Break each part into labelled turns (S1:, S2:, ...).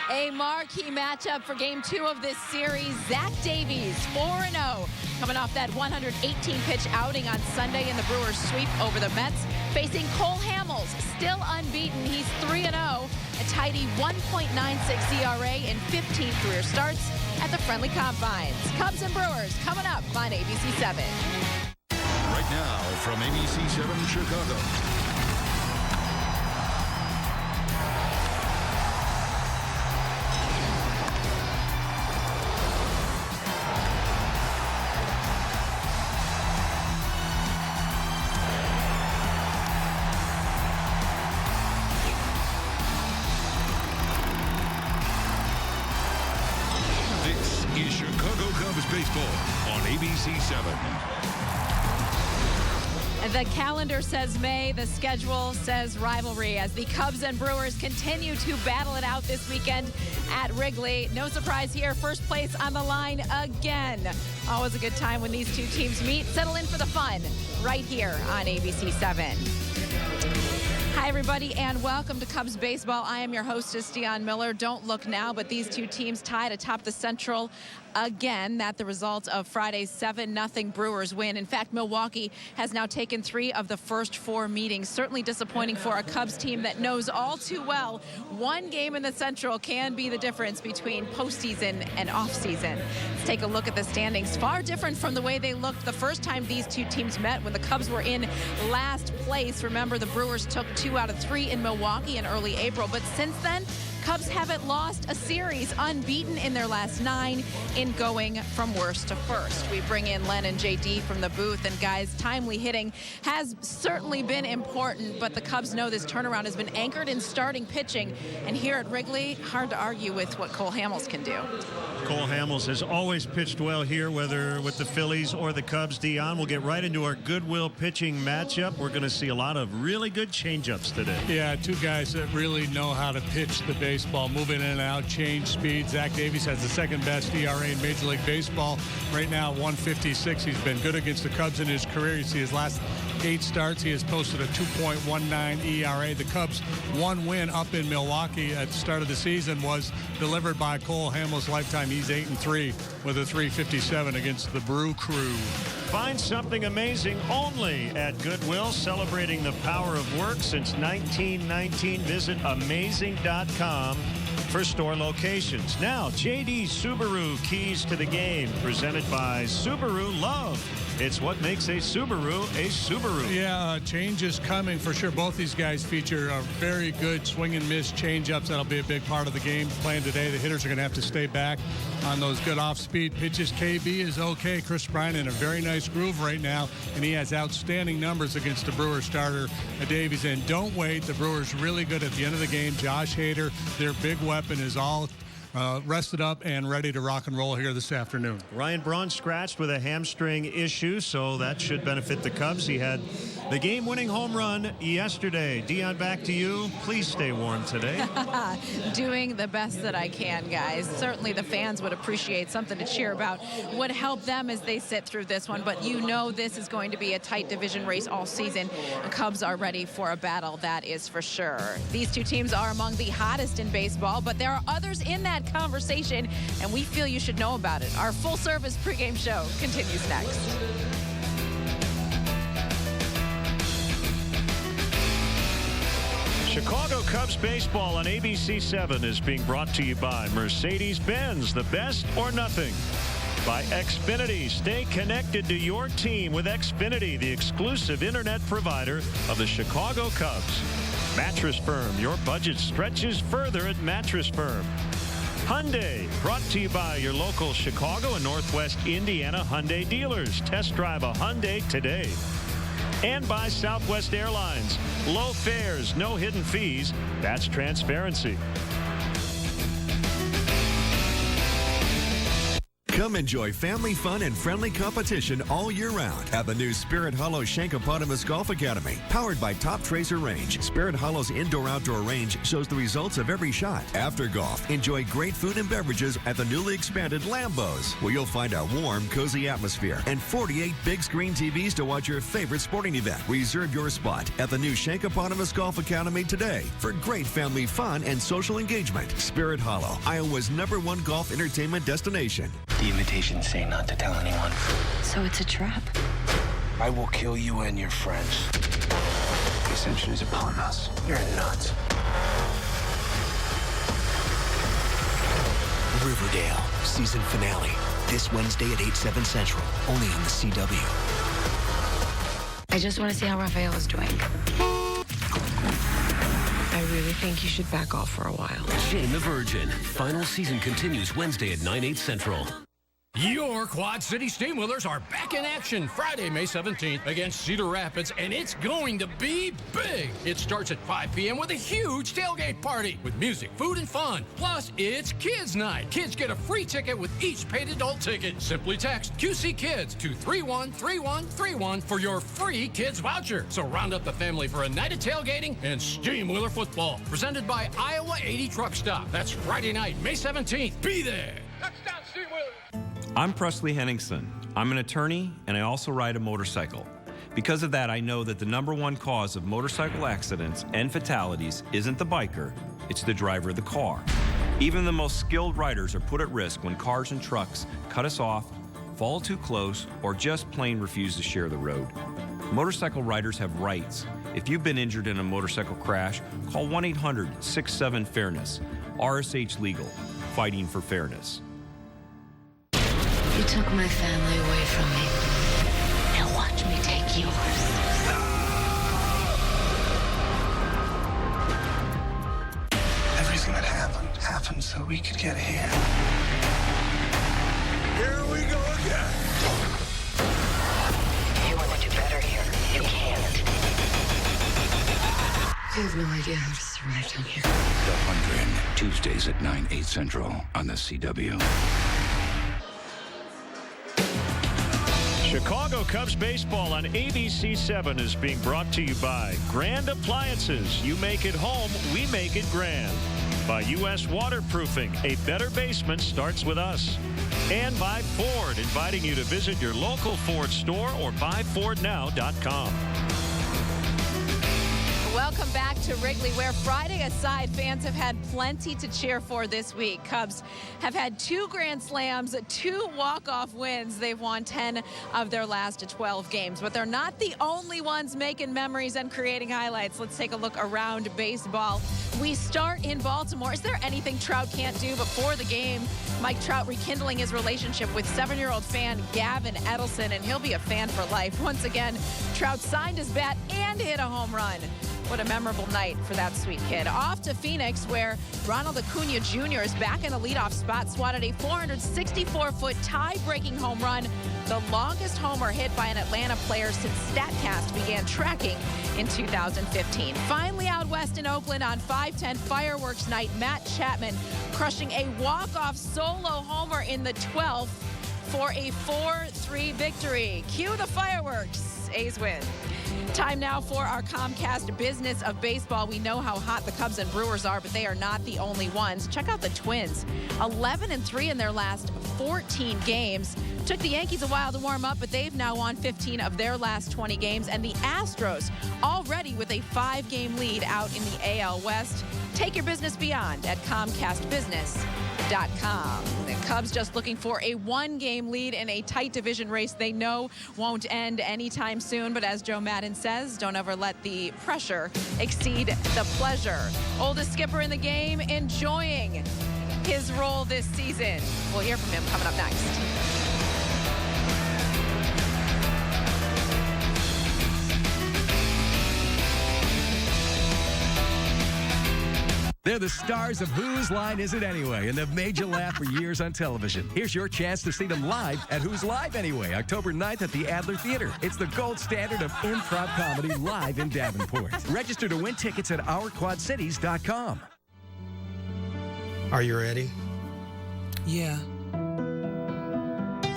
S1: A marquee matchup for Game 2 of this series. Zach Davies, 4-0, coming off that 118-pitch outing on Sunday in the Brewers sweep over the Mets, facing Cole Hamels, still unbeaten. He's 3-0, a tidy 1.96 ERA in 15 career starts at the friendly confines. Cubs and Brewers coming up on ABC 7.
S2: Right now from ABC 7 Chicago. Is Chicago Cubs baseball on ABC 7.
S1: The calendar says May, the schedule says rivalry as the Cubs and Brewers continue to battle it out this weekend at Wrigley. No surprise here, first place on the line again. Always a good time when these two teams meet. Settle in for the fun right here on ABC 7. Hi, everybody, and welcome to Cubs Baseball. I am your hostess, Deon Miller. Don't look now, but these two teams tied atop the Central again. That the result of Friday's 7-0 Brewers win. In fact, Milwaukee has now taken 3 of the first 4 meetings. Certainly disappointing for a Cubs team that knows all too well one game in the Central can be the difference between postseason and offseason. Let's take a look at the standings. Far different from the way they looked the first time these two teams met when the Cubs were in last place. Remember, the Brewers took 2 out of 3 in Milwaukee in early April, but since then, Cubs haven't lost a series, unbeaten in their last 9 in going from worst to first. We bring in Len and JD from the booth, and guys, timely hitting has certainly been important, but the Cubs know this turnaround has been anchored in starting pitching, and here at Wrigley, hard to argue with what Cole Hamels can do.
S3: Cole Hamels has always pitched well here, whether with the Phillies or the Cubs. Dion, we'll get right into our goodwill pitching matchup. We're going to see a lot of really good changeups today.
S4: Yeah, two guys that really know how to pitch the baseball, move in and out, change speed. Zach Davies has the second best ERA in Major League Baseball. Right now, 156. He's been good against the Cubs in his career. You see his last 8 starts, he has posted a 2.19 ERA. The Cubs' one win up in Milwaukee at the start of the season was delivered by Cole Hamels' lifetime. He's 8-3 with a 357 against the Brew Crew.
S3: Find something amazing only at Goodwill, celebrating the power of work since 1919. Visit amazing.com for store locations. Now, JD Subaru Keys to the Game, presented by Subaru Love. It's what makes a Subaru a Subaru.
S4: Yeah, change is coming for sure. Both these guys feature a very good swing and miss change-ups. That'll be a big part of the game plan today. The hitters are going to have to stay back on those good off-speed pitches. KB is okay. Chris Bryant in a very nice groove right now, and he has outstanding numbers against the Brewers starter, Davies. And don't wait. The Brewers really good at the end of the game. Josh Hader, their big weapon, is all rested up and ready to rock and roll here this afternoon.
S3: Ryan Braun scratched with a hamstring issue, so that should benefit the Cubs. He had the game-winning home run yesterday. Dion, back to you. Please stay warm today.
S1: Doing the best that I can, guys. Certainly the fans would appreciate something to cheer about. Would help them as they sit through this one, but you know this is going to be a tight division race all season. The Cubs are ready for a battle, that is for sure. These two teams are among the hottest in baseball, but there are others in that conversation, and we feel you should know about it. Our full-service pregame show continues next.
S3: Chicago Cubs baseball on ABC 7 is being brought to you by Mercedes-Benz, the best or nothing. By Xfinity, stay connected to your team with Xfinity, the exclusive internet provider of the Chicago Cubs. Mattress Firm, your budget stretches further at Mattress Firm. Hyundai, brought to you by your local Chicago and Northwest Indiana Hyundai dealers. Test drive a Hyundai today. And by Southwest Airlines. Low fares, no hidden fees. That's transparency.
S5: Come enjoy family fun and friendly competition all year round at the new Spirit Hollow Shankopotamus Golf Academy. Powered by Top Tracer Range, Spirit Hollow's indoor-outdoor range shows the results of every shot. After golf, enjoy great food and beverages at the newly expanded Lambos, where you'll find a warm, cozy atmosphere and 48 big screen TVs to watch your favorite sporting event. Reserve your spot at the new Shankopotamus Golf Academy today for great family fun and social engagement. Spirit Hollow, Iowa's #1 golf entertainment destination.
S6: The invitations say not to tell anyone.
S7: So it's a trap.
S6: I will kill you and your friends. The ascension is upon us. You're nuts. Riverdale, season finale. This Wednesday at 8/7 Central. Only on the CW.
S7: I just want to see how Raphael is doing. I really think you should back off for a while.
S8: Jane the Virgin. Final season continues Wednesday at 9/8 Central.
S9: Your Quad City Steamwheelers are back in action Friday, May 17th against Cedar Rapids, and it's going to be big. It starts at 5 p.m. with a huge tailgate party with music, food, and fun. Plus, it's Kids Night. Kids get a free ticket with each paid adult ticket. Simply text QC Kids to 313131 for your free kids voucher. So round up the family for a night of tailgating and Steamwheeler football. Presented by Iowa 80 Truck Stop. That's Friday night, May 17th. Be there. Touchdown, Steamwheeler.
S10: I'm Presley Henningsen. I'm an attorney, and I also ride a motorcycle. Because of that, I know that the #1 cause of motorcycle accidents and fatalities isn't the biker, it's the driver of the car. Even the most skilled riders are put at risk when cars and trucks cut us off, fall too close, or just plain refuse to share the road. Motorcycle riders have rights. If you've been injured in a motorcycle crash, call 1-800-67-FAIRNESS. RSH Legal, fighting for fairness.
S7: You took my family away from me. Now watch me take yours.
S6: Everything that happened so we could get here.
S2: Here we go again.
S7: You want to do better here. You can't. I have no idea how to survive down here.
S6: The 100, Tuesdays at 9/8 Central on the CW.
S3: Chicago Cubs baseball on ABC 7 is being brought to you by Grand Appliances. You make it home, we make it grand. By U.S. Waterproofing, a better basement starts with us. And by Ford, inviting you to visit your local Ford store or buyfordnow.com.
S1: Welcome back to Wrigley, where Friday aside, fans have had plenty to cheer for this week. Cubs have had 2 grand slams, 2 walk-off wins. They've won 10 of their last 12 games, but they're not the only ones making memories and creating highlights. Let's take a look around baseball. We start in Baltimore. Is there anything Trout can't do? Before the game, Mike Trout rekindling his relationship with 7-year-old fan Gavin Edelson, and he'll be a fan for life. Once again, Trout signed his bat and hit a home run. What a memorable night for that sweet kid. Off to Phoenix, where Ronald Acuna Jr. is back in the leadoff spot, swatted a 464-foot tie-breaking home run, the longest homer hit by an Atlanta player since StatCast began tracking in 2015. Finally out west in Oakland on 5/10 fireworks night, Matt Chapman crushing a walk-off solo homer in the 12th for a 4-3 victory. Cue the fireworks. A's win. Time now for our Comcast Business of Baseball. We know how hot the Cubs and Brewers are, but they are not the only ones. Check out the Twins. 11-3 in their last 14 games. Took the Yankees a while to warm up, but they've now won 15 of their last 20 games. And the Astros already with a 5-game lead out in the AL West. Take your business beyond at ComcastBusiness.com. The Cubs just looking for a 1-game lead in a tight division race they know won't end anytime soon. But as Joe Maddon says, don't ever let the pressure exceed the pleasure. Oldest skipper in the game, enjoying his role this season. We'll hear from him coming up next.
S11: They're the stars of Whose Line Is It Anyway, and they've made you laugh for years on television. Here's your chance to see them live at Who's Live Anyway, October 9th at the Adler Theater. It's the gold standard of improv comedy live in Davenport. Register to win tickets at OurQuadCities.com.
S6: Are you ready?
S12: Yeah.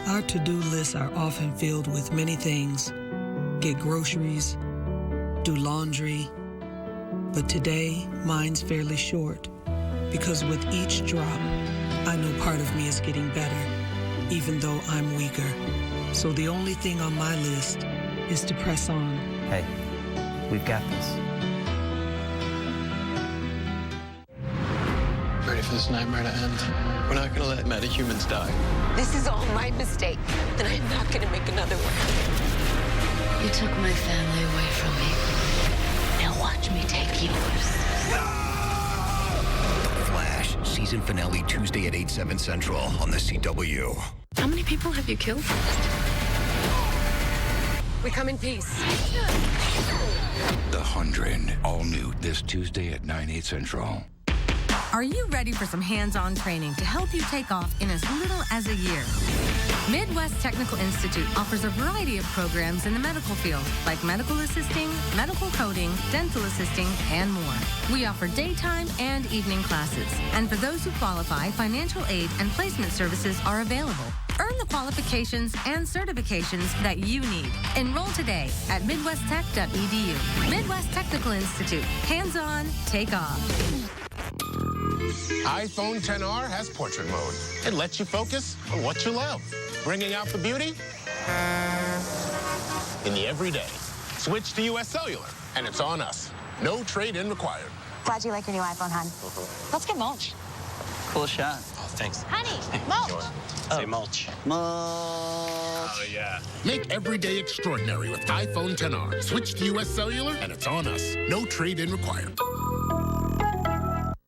S12: Our to-do lists are often filled with many things. Get groceries, do laundry. But today, mine's fairly short, because with each drop, I know part of me is getting better, even though I'm weaker. So the only thing on my list is to press on.
S13: Hey, we've got this.
S14: Ready for this nightmare to end? We're not gonna let metahumans die.
S15: This is all my mistake, and I'm not gonna make another one.
S7: You took my family away from me. Now watch me take yours.
S16: The Flash, season finale Tuesday at 8/7 Central on the CW.
S15: How many people have you killed? We come in peace.
S16: The 100, all new this Tuesday at 9/8 Central.
S17: Are you ready for some hands-on training to help you take off in as little as a year? Midwest Technical Institute offers a variety of programs in the medical field, like medical assisting, medical coding, dental assisting, and more. We offer daytime and evening classes. And for those who qualify, financial aid and placement services are available. Earn the qualifications and certifications that you need. Enroll today at midwesttech.edu. Midwest Technical Institute. Hands-on, take off.
S18: iPhone XR has portrait mode. It lets you focus on what you love, bringing out the beauty in the everyday. Switch to US Cellular, and it's on us. No trade-in required.
S19: Glad you like your new iPhone, hon. Let's get mulch.
S13: Cool shot.
S18: Oh, thanks.
S19: Honey, mulch.
S18: Say mulch.
S13: Mulch.
S18: Oh, yeah. Make every day extraordinary with iPhone XR. Switch to US Cellular, and it's on us. No trade-in required.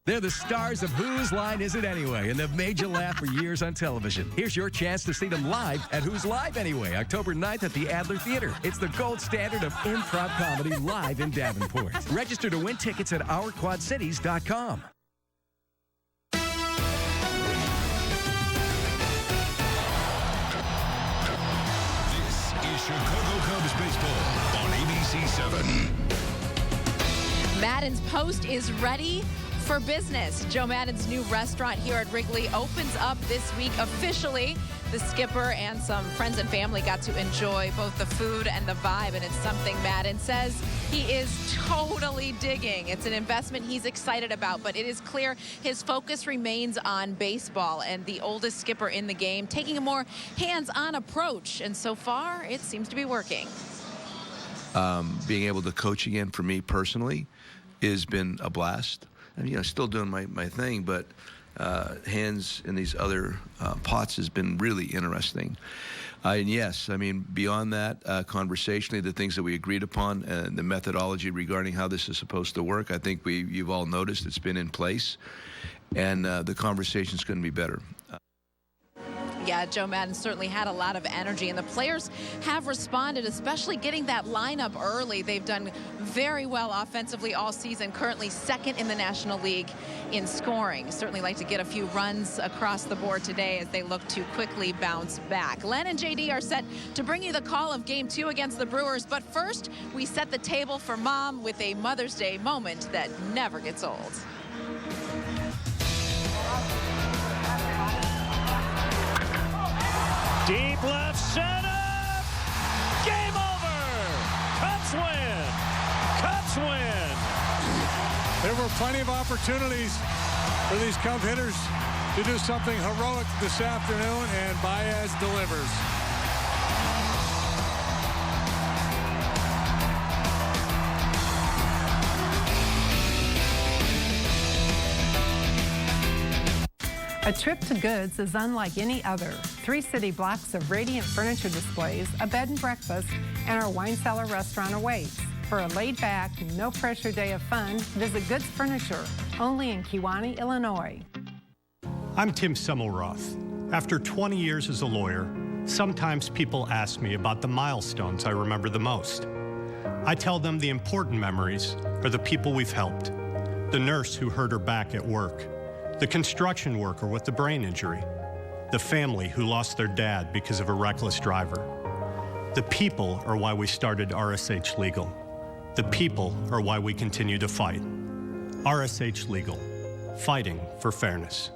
S11: They're the stars of Whose Line Is It Anyway, and they've made you laugh for years on television. Here's your chance to see them live at Who's Live Anyway, October 9th at the Adler Theater. It's the gold standard of improv comedy live in Davenport. Register to win tickets at ourquadcities.com.
S2: This is Chicago Cubs baseball on ABC 7.
S1: Maddon's Post is ready for business. Joe Maddon's new restaurant here at Wrigley opens up this week officially. The skipper and some friends and family got to enjoy both the food and the vibe, and it's something Maddon says he is totally digging. It's an investment he's excited about, but it is clear his focus remains on baseball and the oldest skipper in the game, taking a more hands-on approach, and so far it seems to be working.
S20: Being able to coach again for me personally has been a blast. I mean, still doing my thing, but hands in these other pots has been really interesting. And yes, I mean, beyond that, conversationally, the things that we agreed upon and the methodology regarding how this is supposed to work, I think you've all noticed it's been in place, and the conversation's going to be better.
S1: Yeah, Joe Maddon certainly had a lot of energy, and the players have responded, especially getting that lineup early. They've done very well offensively all season, currently second in the National League in scoring. Certainly like to get a few runs across the board today as they look to quickly bounce back. Len and JD are set to bring you the call of Game 2 against the Brewers, but first we set the table for Mom with a Mother's Day moment that never gets old.
S3: Deep left center. Game over. Cubs win. Cubs win.
S4: There were plenty of opportunities for these Cub hitters to do something heroic this afternoon, and Baez delivers.
S21: A trip to Goods is unlike any other. 3 city blocks of radiant furniture displays, a bed and breakfast, and our wine cellar restaurant awaits. For a laid-back, no-pressure day of fun, visit Goods Furniture, only in Kewanee, Illinois.
S22: I'm Tim Semmelroth. After 20 years as a lawyer, sometimes people ask me about the milestones I remember the most. I tell them the important memories are the people we've helped. The nurse who hurt her back at work, the construction worker with the brain injury, the family who lost their dad because of a reckless driver. The people are why we started RSH Legal. The people are why we continue to fight. RSH Legal, fighting for fairness.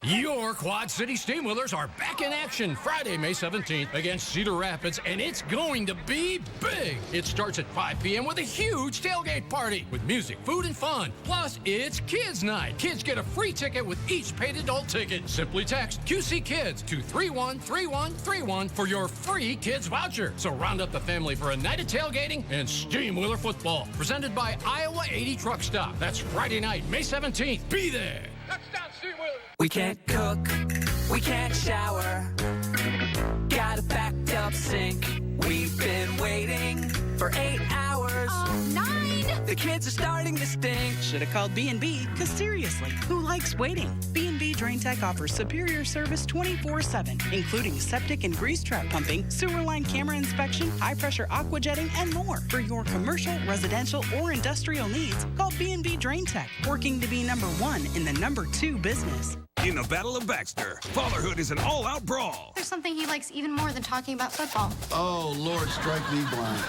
S9: Your Quad City Steamwheelers are back in action Friday, May 17th against Cedar Rapids, and it's going to be big. It starts at 5 p.m. with a huge tailgate party with music, food, and fun. Plus, it's Kids Night. Kids get a free ticket with each paid adult ticket. Simply text QC Kids to 313131 for your free kids voucher. So round up the family for a night of tailgating and Steamwheeler football. Presented by Iowa 80 Truck Stop. That's Friday night, May 17th. Be there.
S5: We can't cook, we can't shower, got a backed up sink. We've been waiting for 8 hours. 9! The kids are starting to stink.
S8: Should have called B&B, because seriously, who likes waiting? B&B Drain Tech offers superior service 24/7, including septic and grease trap pumping, sewer line camera inspection, high-pressure aqua jetting, and more. For your commercial, residential, or industrial needs, call B&B Drain Tech, working to be #1 in the #2 business.
S23: In the Battle of Baxter, fatherhood is an all-out brawl.
S19: There's something he likes even more than talking about football.
S23: Oh, Lord, strike me blind.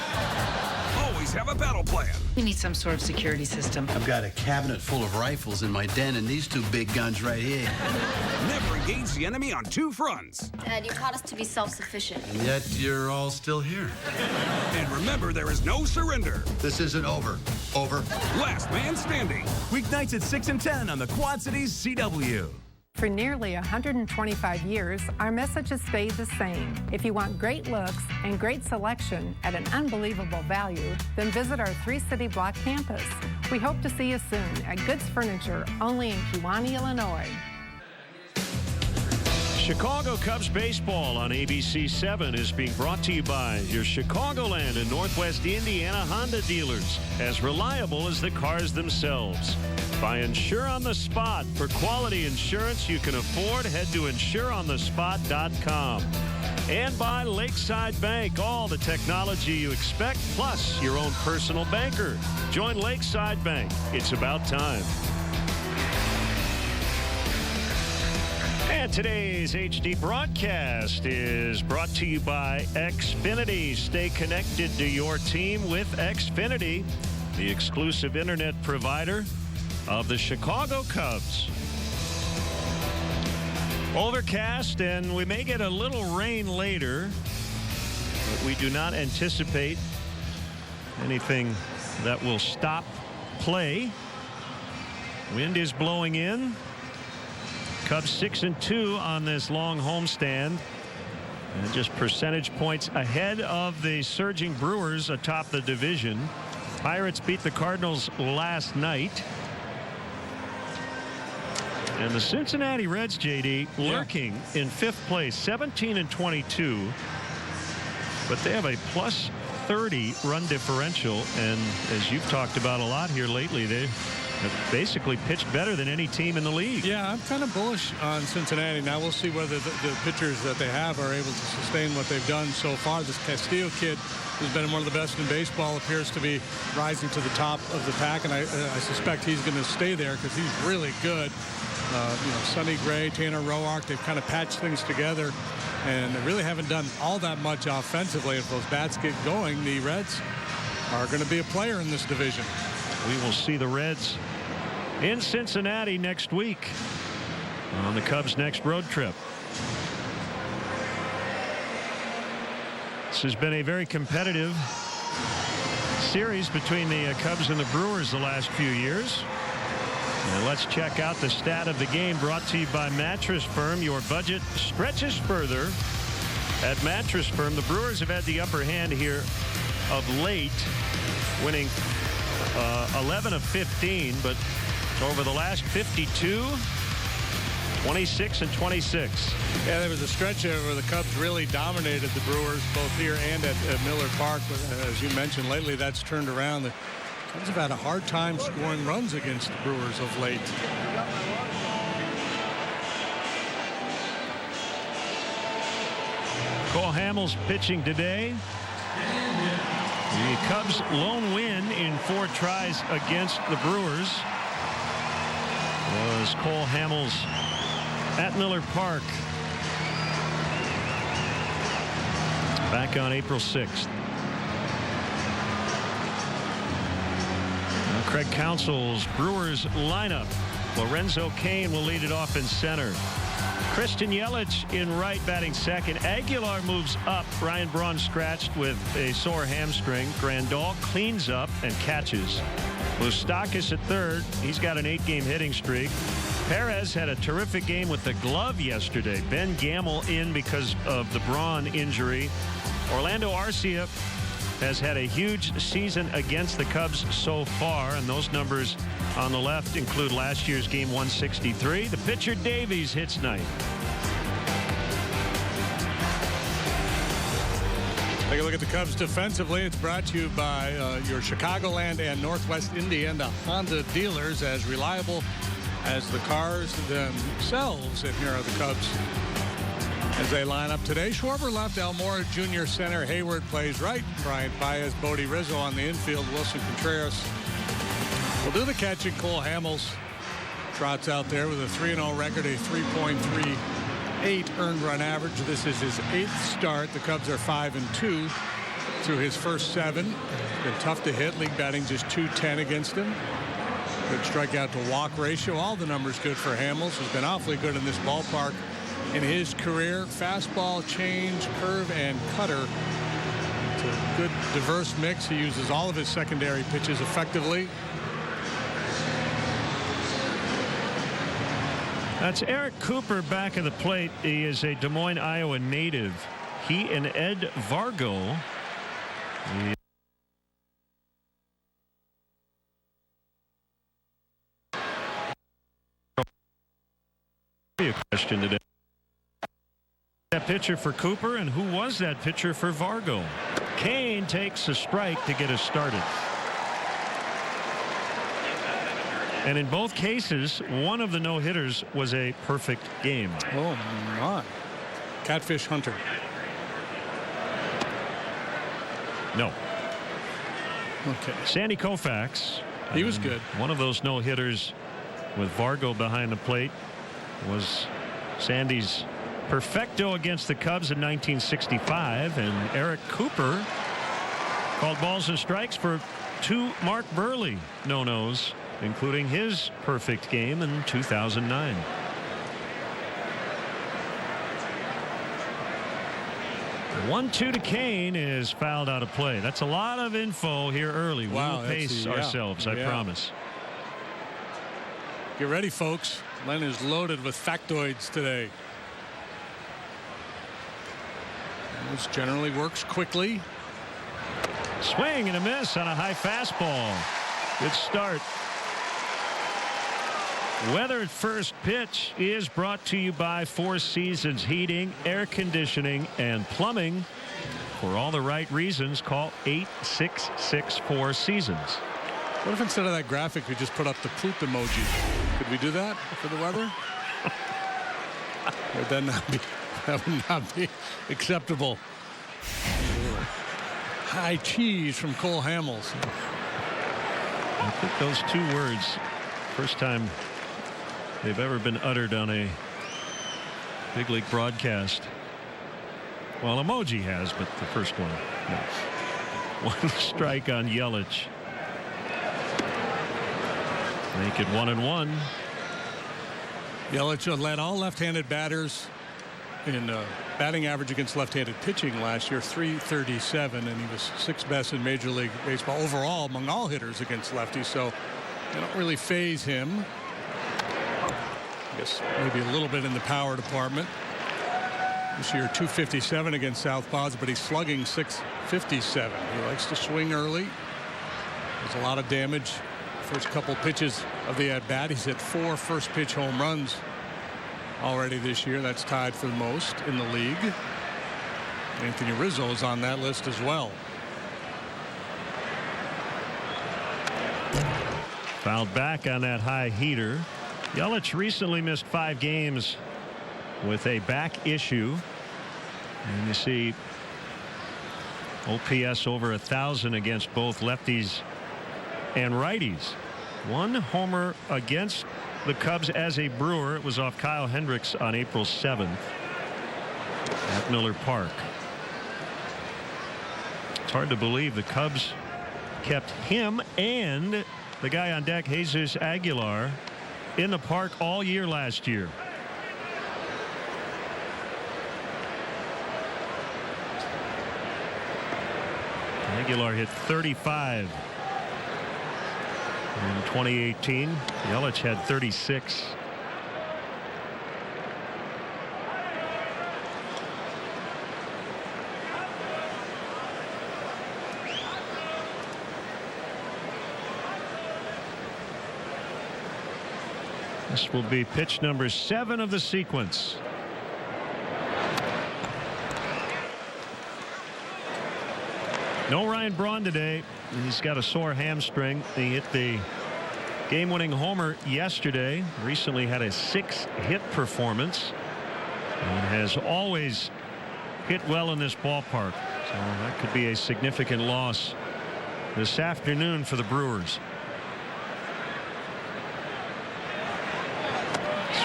S23: Always have a battle plan.
S24: We need some sort of security system.
S14: I've got a cabinet full of rifles in my den and these two big guns right here.
S23: Never engage the enemy on 2 fronts.
S19: Dad, you taught us to be self-sufficient.
S14: And yet you're all still here.
S23: And remember, there is no surrender.
S14: This isn't over. Over.
S23: Last man standing.
S11: Weeknights at 6 and 10 on the Quad Cities CW.
S21: For nearly 125 years, our message has stayed the same. If you want great looks and great selection at an unbelievable value, then visit our 3-city block campus. We hope to see you soon at Goods Furniture, only in Kewanee, Illinois.
S3: Chicago Cubs baseball on ABC 7 is being brought to you by your Chicagoland and Northwest Indiana Honda dealers, as reliable as the cars themselves. By Insure on the Spot. For quality insurance you can afford, head to insureonthespot.com. And by Lakeside Bank, all the technology you expect, plus your own personal banker. Join Lakeside Bank. It's about time. And today's HD broadcast is brought to you by Xfinity. Stay connected to your team with Xfinity, the exclusive internet provider of the Chicago Cubs. Overcast, and we may get a little rain later, but we do not anticipate anything that will stop play. Wind is blowing in. Cubs 6-2 on this long homestand, and just percentage points ahead of the surging Brewers atop the division. Pirates beat the Cardinals last night. And the Cincinnati Reds, JD, lurking in 5th place, 17-22. But they have a plus 30 run differential. And as you've talked about a lot here lately, they have basically pitched better than any team in the league.
S4: Yeah, I'm kind of bullish on Cincinnati. Now we'll see whether the pitchers that they have are able to sustain what they've done so far. This Castillo kid, who's been one of the best in baseball, appears to be rising to the top of the pack, and I suspect he's going to stay there because he's really good. Sonny Gray, Tanner Roark, they've kind of patched things together, and they really haven't done all that much offensively. If those bats get going, the Reds are going to be a player in this division.
S3: We will see the Reds in Cincinnati next week on the Cubs' next road trip. This has been a very competitive series between the Cubs and the Brewers the last few years. And let's check out the stat of the game, brought to you by Mattress Firm. Your budget stretches further at Mattress Firm. The Brewers have had the upper hand here of late, winning 11 of 15, but over the last 52, 26 and 26.
S4: Yeah, there was a stretch where the Cubs really dominated the Brewers, both here and at Miller Park. But as you mentioned, lately that's turned around. The Cubs have had a hard time scoring runs against the Brewers of late.
S3: Cole Hamels pitching today. The Cubs' lone win in 4 tries against the Brewers was Cole Hamels at Miller Park back on April 6th. Now Craig Counsell's Brewers lineup. Lorenzo Cain will lead it off in center. Christian Yelich in right, batting second. Aguilar moves up. Ryan Braun scratched with a sore hamstring. Grandal cleans up and catches. Moustakas at third. He's got an 8-game hitting streak. Perez had a terrific game with the glove yesterday. Ben Gamel in because of the Braun injury. Orlando Arcia has had a huge season against the Cubs so far, and those numbers on the left include last year's game 163. The pitcher Davies hits ninth.
S4: Take a look at the Cubs defensively. It's brought to you by your Chicagoland and Northwest Indiana Honda dealers, as reliable as the cars themselves. And here are the Cubs as they line up today. Schwarber left, Almora Jr. center, Hayward plays right, Brian Baez, Bodie Rizzo on the infield, Wilson Contreras will do the catching. Cole Hamels trots out there with a 3-0 record, a 3.38 earned run average. This is his 8th start. The Cubs are 5-2 through his first 7. It's been tough to hit. League batting just .210 against him. Good strikeout to walk ratio. All the numbers good for Hamels. He's been awfully good in this ballpark in his career. Fastball, change, curve, and cutter. It's a good, diverse mix. He uses all of his secondary pitches effectively.
S3: That's Eric Cooper back at the plate. He is a Des Moines, Iowa native. He and Ed Vargo. A question today. That pitcher for Cooper, and who was that pitcher for Vargo? Cain takes a strike to get us started. And in both cases, one of the no-hitters was a perfect game.
S4: Oh, my. Catfish Hunter.
S3: No.
S4: Okay.
S3: Sandy Koufax.
S4: He was good.
S3: One of those no-hitters with Vargo behind the plate was Sandy's perfecto against the Cubs in 1965. And Eric Cooper called balls and strikes for 2 Mark Burley no-nos, including his perfect game in 2009. The 1-2 to Cain is fouled out of play. That's a lot of info here early.
S4: Wow,
S3: we will pace ourselves, I promise.
S4: Get ready, folks. Len is loaded with factoids today. This generally works quickly.
S3: Swing and a miss on a high fastball. Good start. Weather at first pitch is brought to you by Four Seasons Heating, Air Conditioning, and Plumbing. For all the right reasons, call 8664 Seasons.
S4: What if instead of that graphic we just put up the poop emoji? Could we do that for the weather? Would that would not be acceptable. High cheese from Cole Hamels.
S3: I think those 2 words, first time they've ever been uttered on a big league broadcast. Well, emoji has, but the first one, no. 1 strike on Yelich. Make it 1-1.
S4: Yelich led all left-handed batters in batting average against left-handed pitching last year, .337, and he was 6th best in Major League Baseball overall among all hitters against lefties. So they don't really phase him. I guess maybe a little bit in the power department. This year, .257 against southpaws, but he's slugging .657. He likes to swing early. There's a lot of damage. First couple pitches of the at-bat, he's hit 4 first-pitch home runs already this year. That's tied for the most in the league. Anthony Rizzo is on that list as well.
S3: Fouled back on that high heater. Yelich recently missed 5 games with a back issue. And you see OPS over 1,000 against both lefties and righties. 1 homer against the Cubs as a Brewer. It was off Kyle Hendricks on April 7th at Miller Park. It's hard to believe the Cubs kept him and the guy on deck, Jesus Aguilar, in the park all year last year. Aguilar hit 35 in 2018. Yelich had 36. This will be pitch number 7 of the sequence. No Ryan Braun today. He's got a sore hamstring. He hit the game-winning homer yesterday. Recently had a 6-hit performance and has always hit well in this ballpark. So that could be a significant loss this afternoon for the Brewers.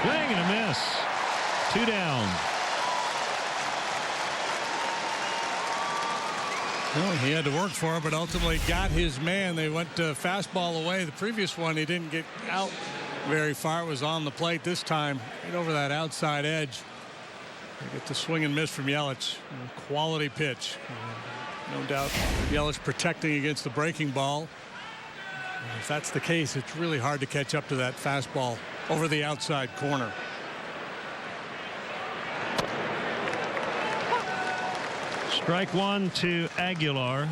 S3: Swing and a miss. 2 down.
S4: Well, he had to work for it, but ultimately got his man. They went fastball away. The previous one, he didn't get out very far. It was on the plate this time, right over that outside edge. They get the swing and miss from Yelich. Quality pitch. No doubt Yelich protecting against the breaking ball. And if that's the case, it's really hard to catch up to that fastball over the outside corner.
S3: Strike 1 to Aguilar.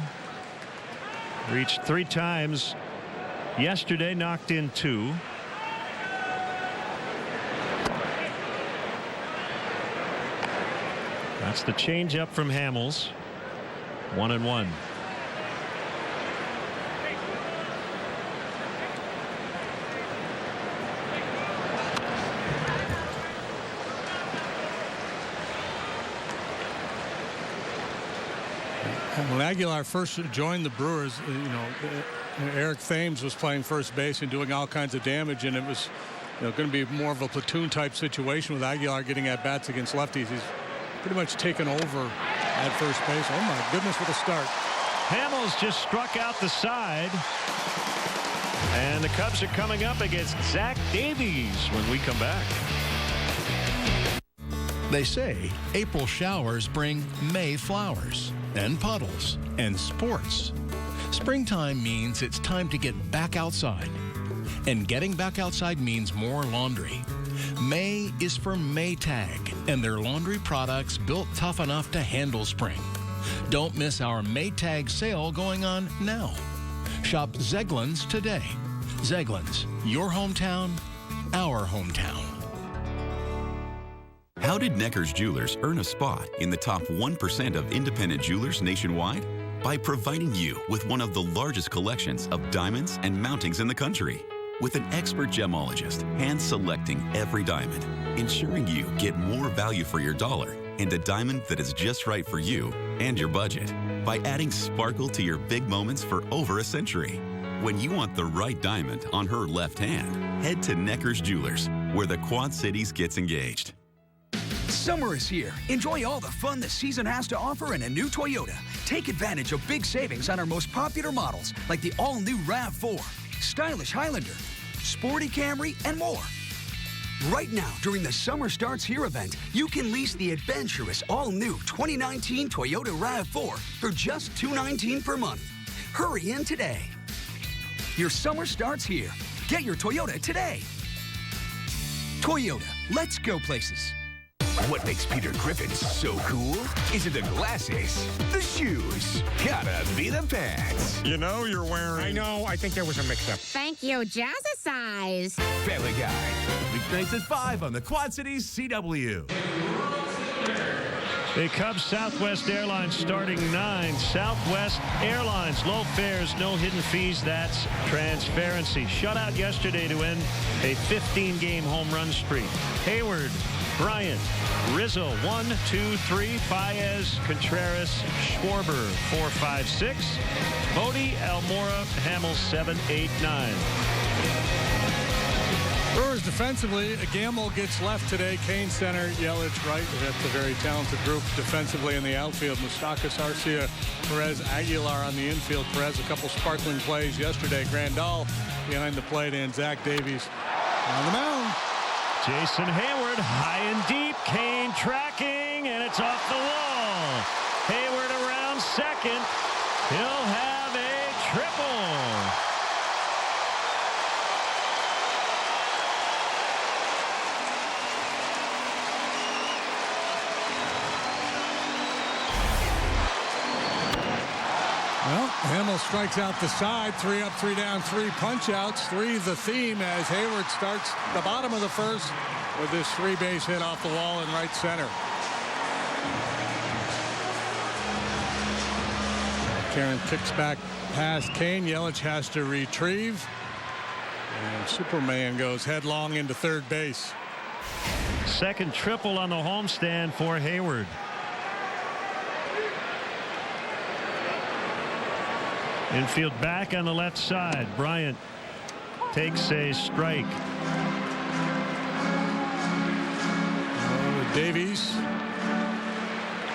S3: Reached 3 times yesterday, knocked in 2. That's the changeup from Hamels. 1-1.
S4: When Aguilar first joined the Brewers, Eric Thames was playing first base and doing all kinds of damage, and it was going to be more of a platoon type situation with Aguilar getting at bats against lefties. He's pretty much taken over at first base. Oh my goodness, what a start.
S3: Hamels just struck out the side, and the Cubs are coming up against Zach Davies when we come back.
S6: They say April showers bring May flowers and puddles and sports. Springtime means it's time to get back outside. And getting back outside means more laundry. May is for Maytag and their laundry products built tough enough to handle spring. Don't miss our Maytag sale going on now. Shop Zeglin's today. Zeglin's, your hometown, our hometown.
S7: How did Necker's Jewelers earn a spot in the top 1% of independent jewelers nationwide? By providing you with one of the largest collections of diamonds and mountings in the country. With an expert gemologist hand-selecting every diamond, ensuring you get more value for your dollar and a diamond that is just right for you and your budget. By adding sparkle to your big moments for over a century. When you want the right diamond on her left hand, head to Necker's Jewelers, where the Quad Cities gets engaged.
S10: Summer is here. Enjoy all the fun the season has to offer in a new Toyota. Take advantage of big savings on our most popular models, like the all-new RAV4, stylish Highlander, sporty Camry, and more. Right now, during the Summer Starts Here event, you can lease the adventurous all-new 2019 Toyota RAV4 for just $219 per month. Hurry in today. Your summer starts here. Get your Toyota today. Toyota, let's go places.
S12: What makes Peter Griffin so cool? Is it the glasses, the shoes? Gotta be the pants.
S25: You know you're wearing...
S26: I know. I think there was a mix-up.
S27: Thank you, Jazzercise.
S12: Family Guy.
S28: Weeknights at 5 on the Quad Cities CW.
S3: The Cubs Southwest Airlines starting 9. Southwest Airlines, low fares, no hidden fees. That's transparency. Shutout yesterday to end a 15-game home run streak. Hayward, Bryant, Rizzo, 1, 2, 3, Baez, Contreras, Schwarber, 4, 5, 6, Bodie, Almora, Hamels, 7, 8, 9.
S4: Brewers defensively, Gamble gets left today. Kane center, Yelich right. That's a very talented group defensively in the outfield. Moustakas, Arcia, Perez, Aguilar on the infield. Perez a couple sparkling plays yesterday. Grandal behind the plate, and Zach Davies On the mound.
S3: Jason Hayward, high and deep. Kane tracking, and it's off the wall. Hayward around second. He'll have a triple.
S4: Well, Hamel strikes out the side. 3 up, 3 down, 3 punch-outs. 3 the theme as Hayward starts the bottom of the first with this 3-base hit off the wall in right center. Karen kicks back past Kane. Yelich has to retrieve. And Superman goes headlong into third base.
S3: Second triple on the homestand for Hayward. Infield back on the left side. Bryant takes a strike.
S4: Davies,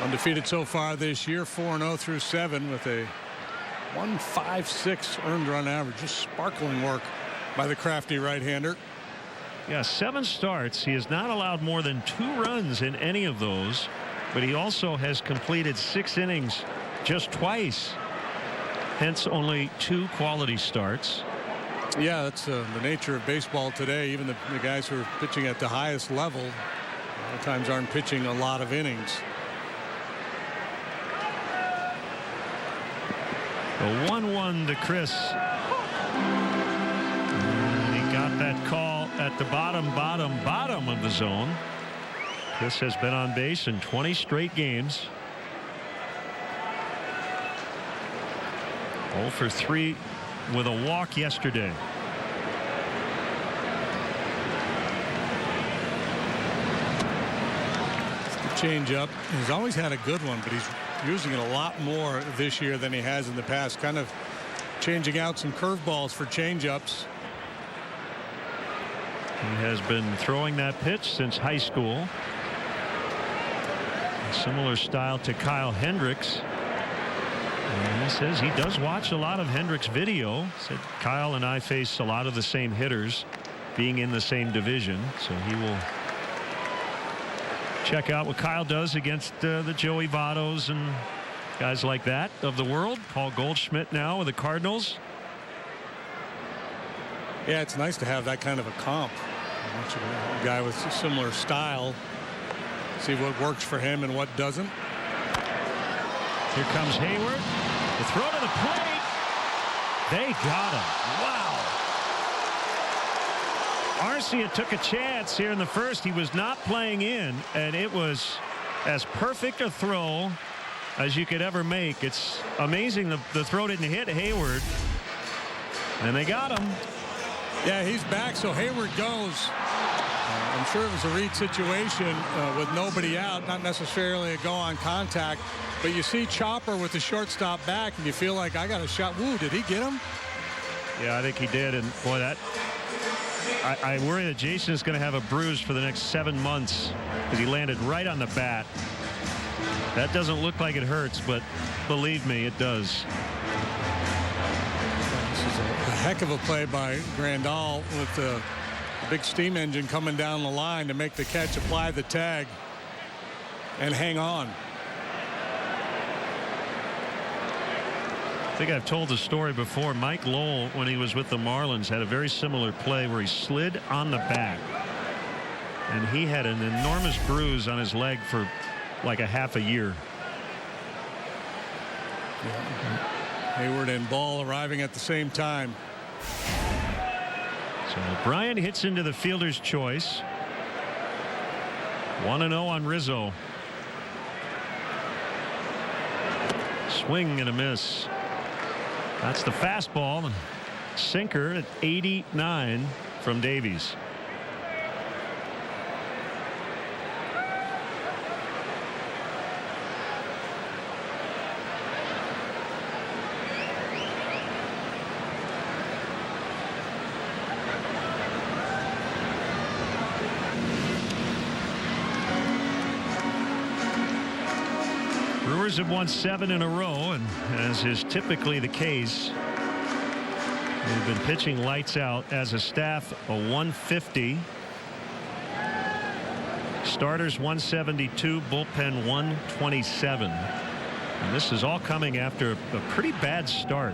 S4: undefeated so far this year, 4-0 through 7 with a 1.56 earned run average. Just sparkling work by the crafty right-hander.
S3: Yeah, 7 starts. He has not allowed more than 2 runs in any of those, but he also has completed 6 innings just twice. Hence only 2 quality starts.
S4: Yeah, that's the nature of baseball today. Even the guys who are pitching at the highest level a lot of times aren't pitching a lot of innings.
S3: The 1-1 to Chris. And he got that call at the bottom of the zone. Chris has been on base in 20 straight games. 0 for 3 with a walk yesterday.
S4: Changeup. He's always had a good one, but he's using it a lot more this year than he has in the past. Kind of changing out some curveballs for changeups.
S3: He has been throwing that pitch since high school. A similar style to Kyle Hendricks. And he says he does watch a lot of Hendricks video. Said Kyle and I face a lot of the same hitters being in the same division. So he will check out what Kyle does against the Joey Vottos and guys like that of the world. Paul Goldschmidt now with the Cardinals.
S4: Yeah, it's nice to have that kind of a comp. A guy with a similar style. See what works for him and what doesn't.
S3: Here comes Hayward. The throw to the plate. They got him. Wow. Arcia took a chance here in the first. He was not playing in, and it was as perfect a throw as you could ever make. It's amazing the throw didn't hit Hayward, and they got him.
S4: Yeah, he's back, so Hayward goes. I'm sure it was a read situation with nobody out, not necessarily a go on contact, but you see Chopper with the shortstop back, and you feel like I got a shot. Woo, did he get him?
S3: Yeah, I think he did, and boy, that I worry that Jason is going to have a bruise for the next 7 months because he landed right on the bat. That doesn't look like it hurts, but believe me, it does.
S4: This is a heck of a play by Grandal with the big steam engine coming down the line to make the catch, apply the tag, and hang on.
S3: I think I've told the story before. Mike Lowell, when he was with the Marlins, had a very similar play where he slid on the bat, and he had an enormous bruise on his leg for like a half a year.
S4: Hayward and Ball arriving at the same time.
S3: So Bryant hits into the fielder's choice. 1-0 on Rizzo. Swing and a miss. That's the fastball. Sinker at 89 from Davies. Brewers have won 7 in a row, and as is typically the case, We've been pitching lights out as a staff, a 150. Starters 172, bullpen 127. And this is all coming after a pretty bad start.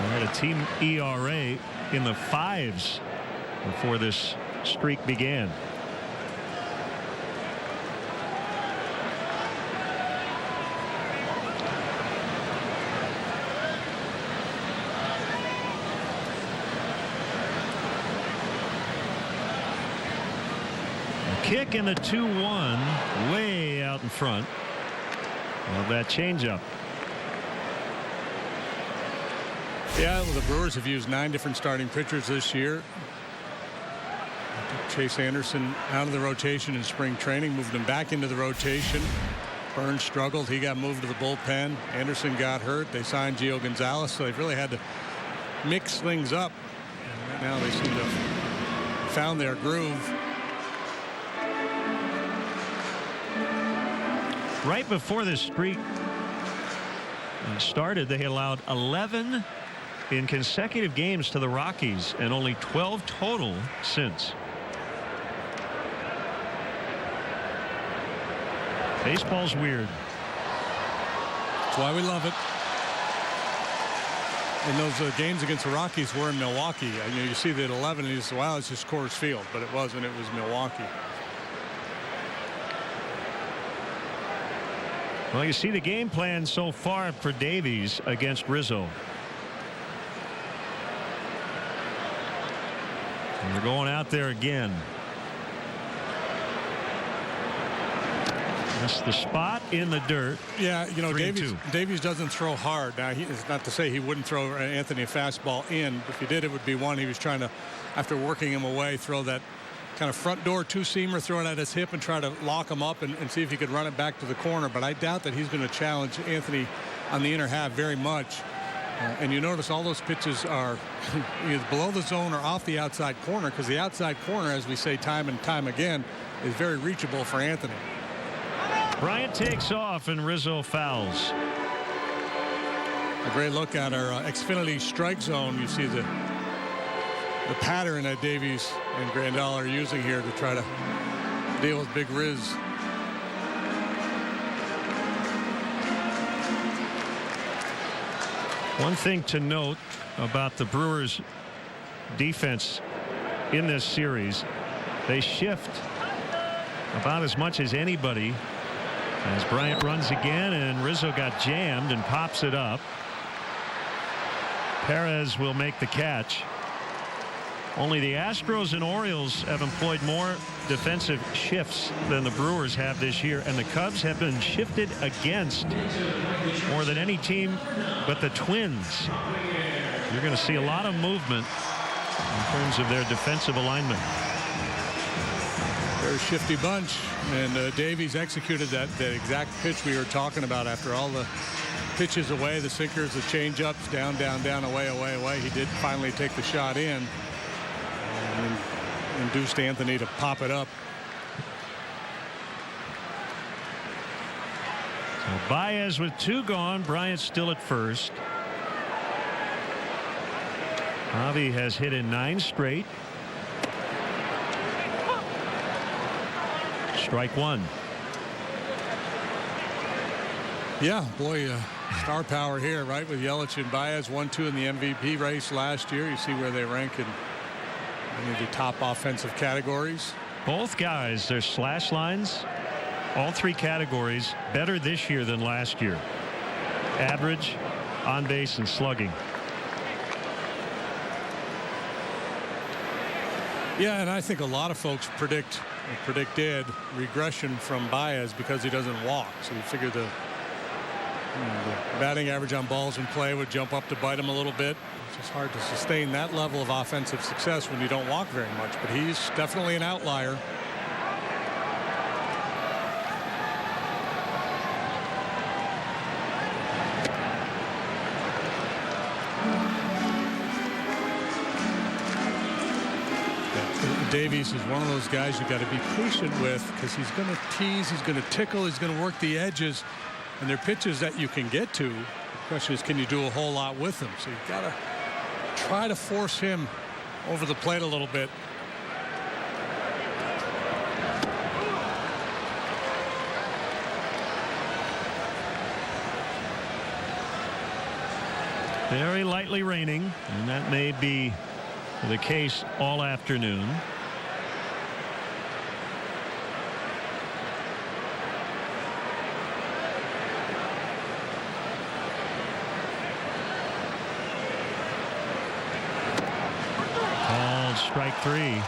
S3: We had a team ERA in the 5s before this streak began. Kick in the 2-1 way out in front of that changeup.
S4: Yeah, well, the Brewers have used 9 different starting pitchers this year. Chase Anderson out of the rotation in spring training, moved him back into the rotation. Burns struggled. He got moved to the bullpen. Anderson got hurt. They signed Gio Gonzalez, so they've really had to mix things up. And right now they seem to have found their groove.
S3: Right before this streak started, they allowed 11 in consecutive games to the Rockies and only 12 total since. Baseball's weird.
S4: That's why we love it. And those games against the Rockies were in Milwaukee. You see that 11 and you say, wow, it's just Coors Field, but it wasn't. It was Milwaukee.
S3: Well, you see the game plan so far for Davies against Rizzo. And they're going out there again. That's the spot in the dirt.
S4: Yeah, you know, Davies doesn't throw hard. Now, it's not to say he wouldn't throw Anthony a fastball in. If he did, it would be one he was trying to, after working him away, throw that kind of front door two-seamer, throw it at his hip and try to lock him up and see if he could run it back to the corner. But I doubt that he's going to challenge Anthony on the inner half very much. And you notice all those pitches are either below the zone or off the outside corner, because the outside corner, as we say time and time again, is very reachable for Anthony.
S3: Bryant takes off and Rizzo fouls.
S4: A great look at our Xfinity strike zone. You see the pattern that Davies and Grandal are using here to try to deal with Big Riz.
S3: One thing to note about the Brewers defense in this series, they shift about as much as anybody, as Bryant runs again and Rizzo got jammed and pops it up. Perez will make the catch. Only the Astros and Orioles have employed more defensive shifts than the Brewers have this year, and the Cubs have been shifted against more than any team but the Twins. You're going to see a lot of movement in terms of their defensive alignment.
S4: They're a shifty bunch, and Davies executed that exact pitch we were talking about after all the pitches away, the sinkers, the changeups, down, down, down, away, away, away. He did finally take the shot in and induced Anthony to pop it up.
S3: So Baez with 2 gone. Bryant still at first. Javi has hit in 9 straight. Strike 1.
S4: Yeah, boy, star power here, right, with Yelich and Baez, 1-2 in the MVP race last year. You see where they rank in any of the top offensive categories.
S3: Both guys, their slash lines, all 3 categories, better this year than last year. Average, on base, and slugging.
S4: Yeah, and I think a lot of folks predicted regression from Baez because he doesn't walk. So you figure the batting average on balls in play would jump up to bite him a little bit. It's just hard to sustain that level of offensive success when you don't walk very much. But he's definitely an outlier. Davies is one of those guys you got to be patient with, because he's going to tease, he's going to tickle, he's going to work the edges. and they're pitches that you can get to. The question is, can you do a whole lot with them? So you've got to try to force him over the plate a little bit.
S3: Very lightly raining, and that may be the case all afternoon. Called strike 3.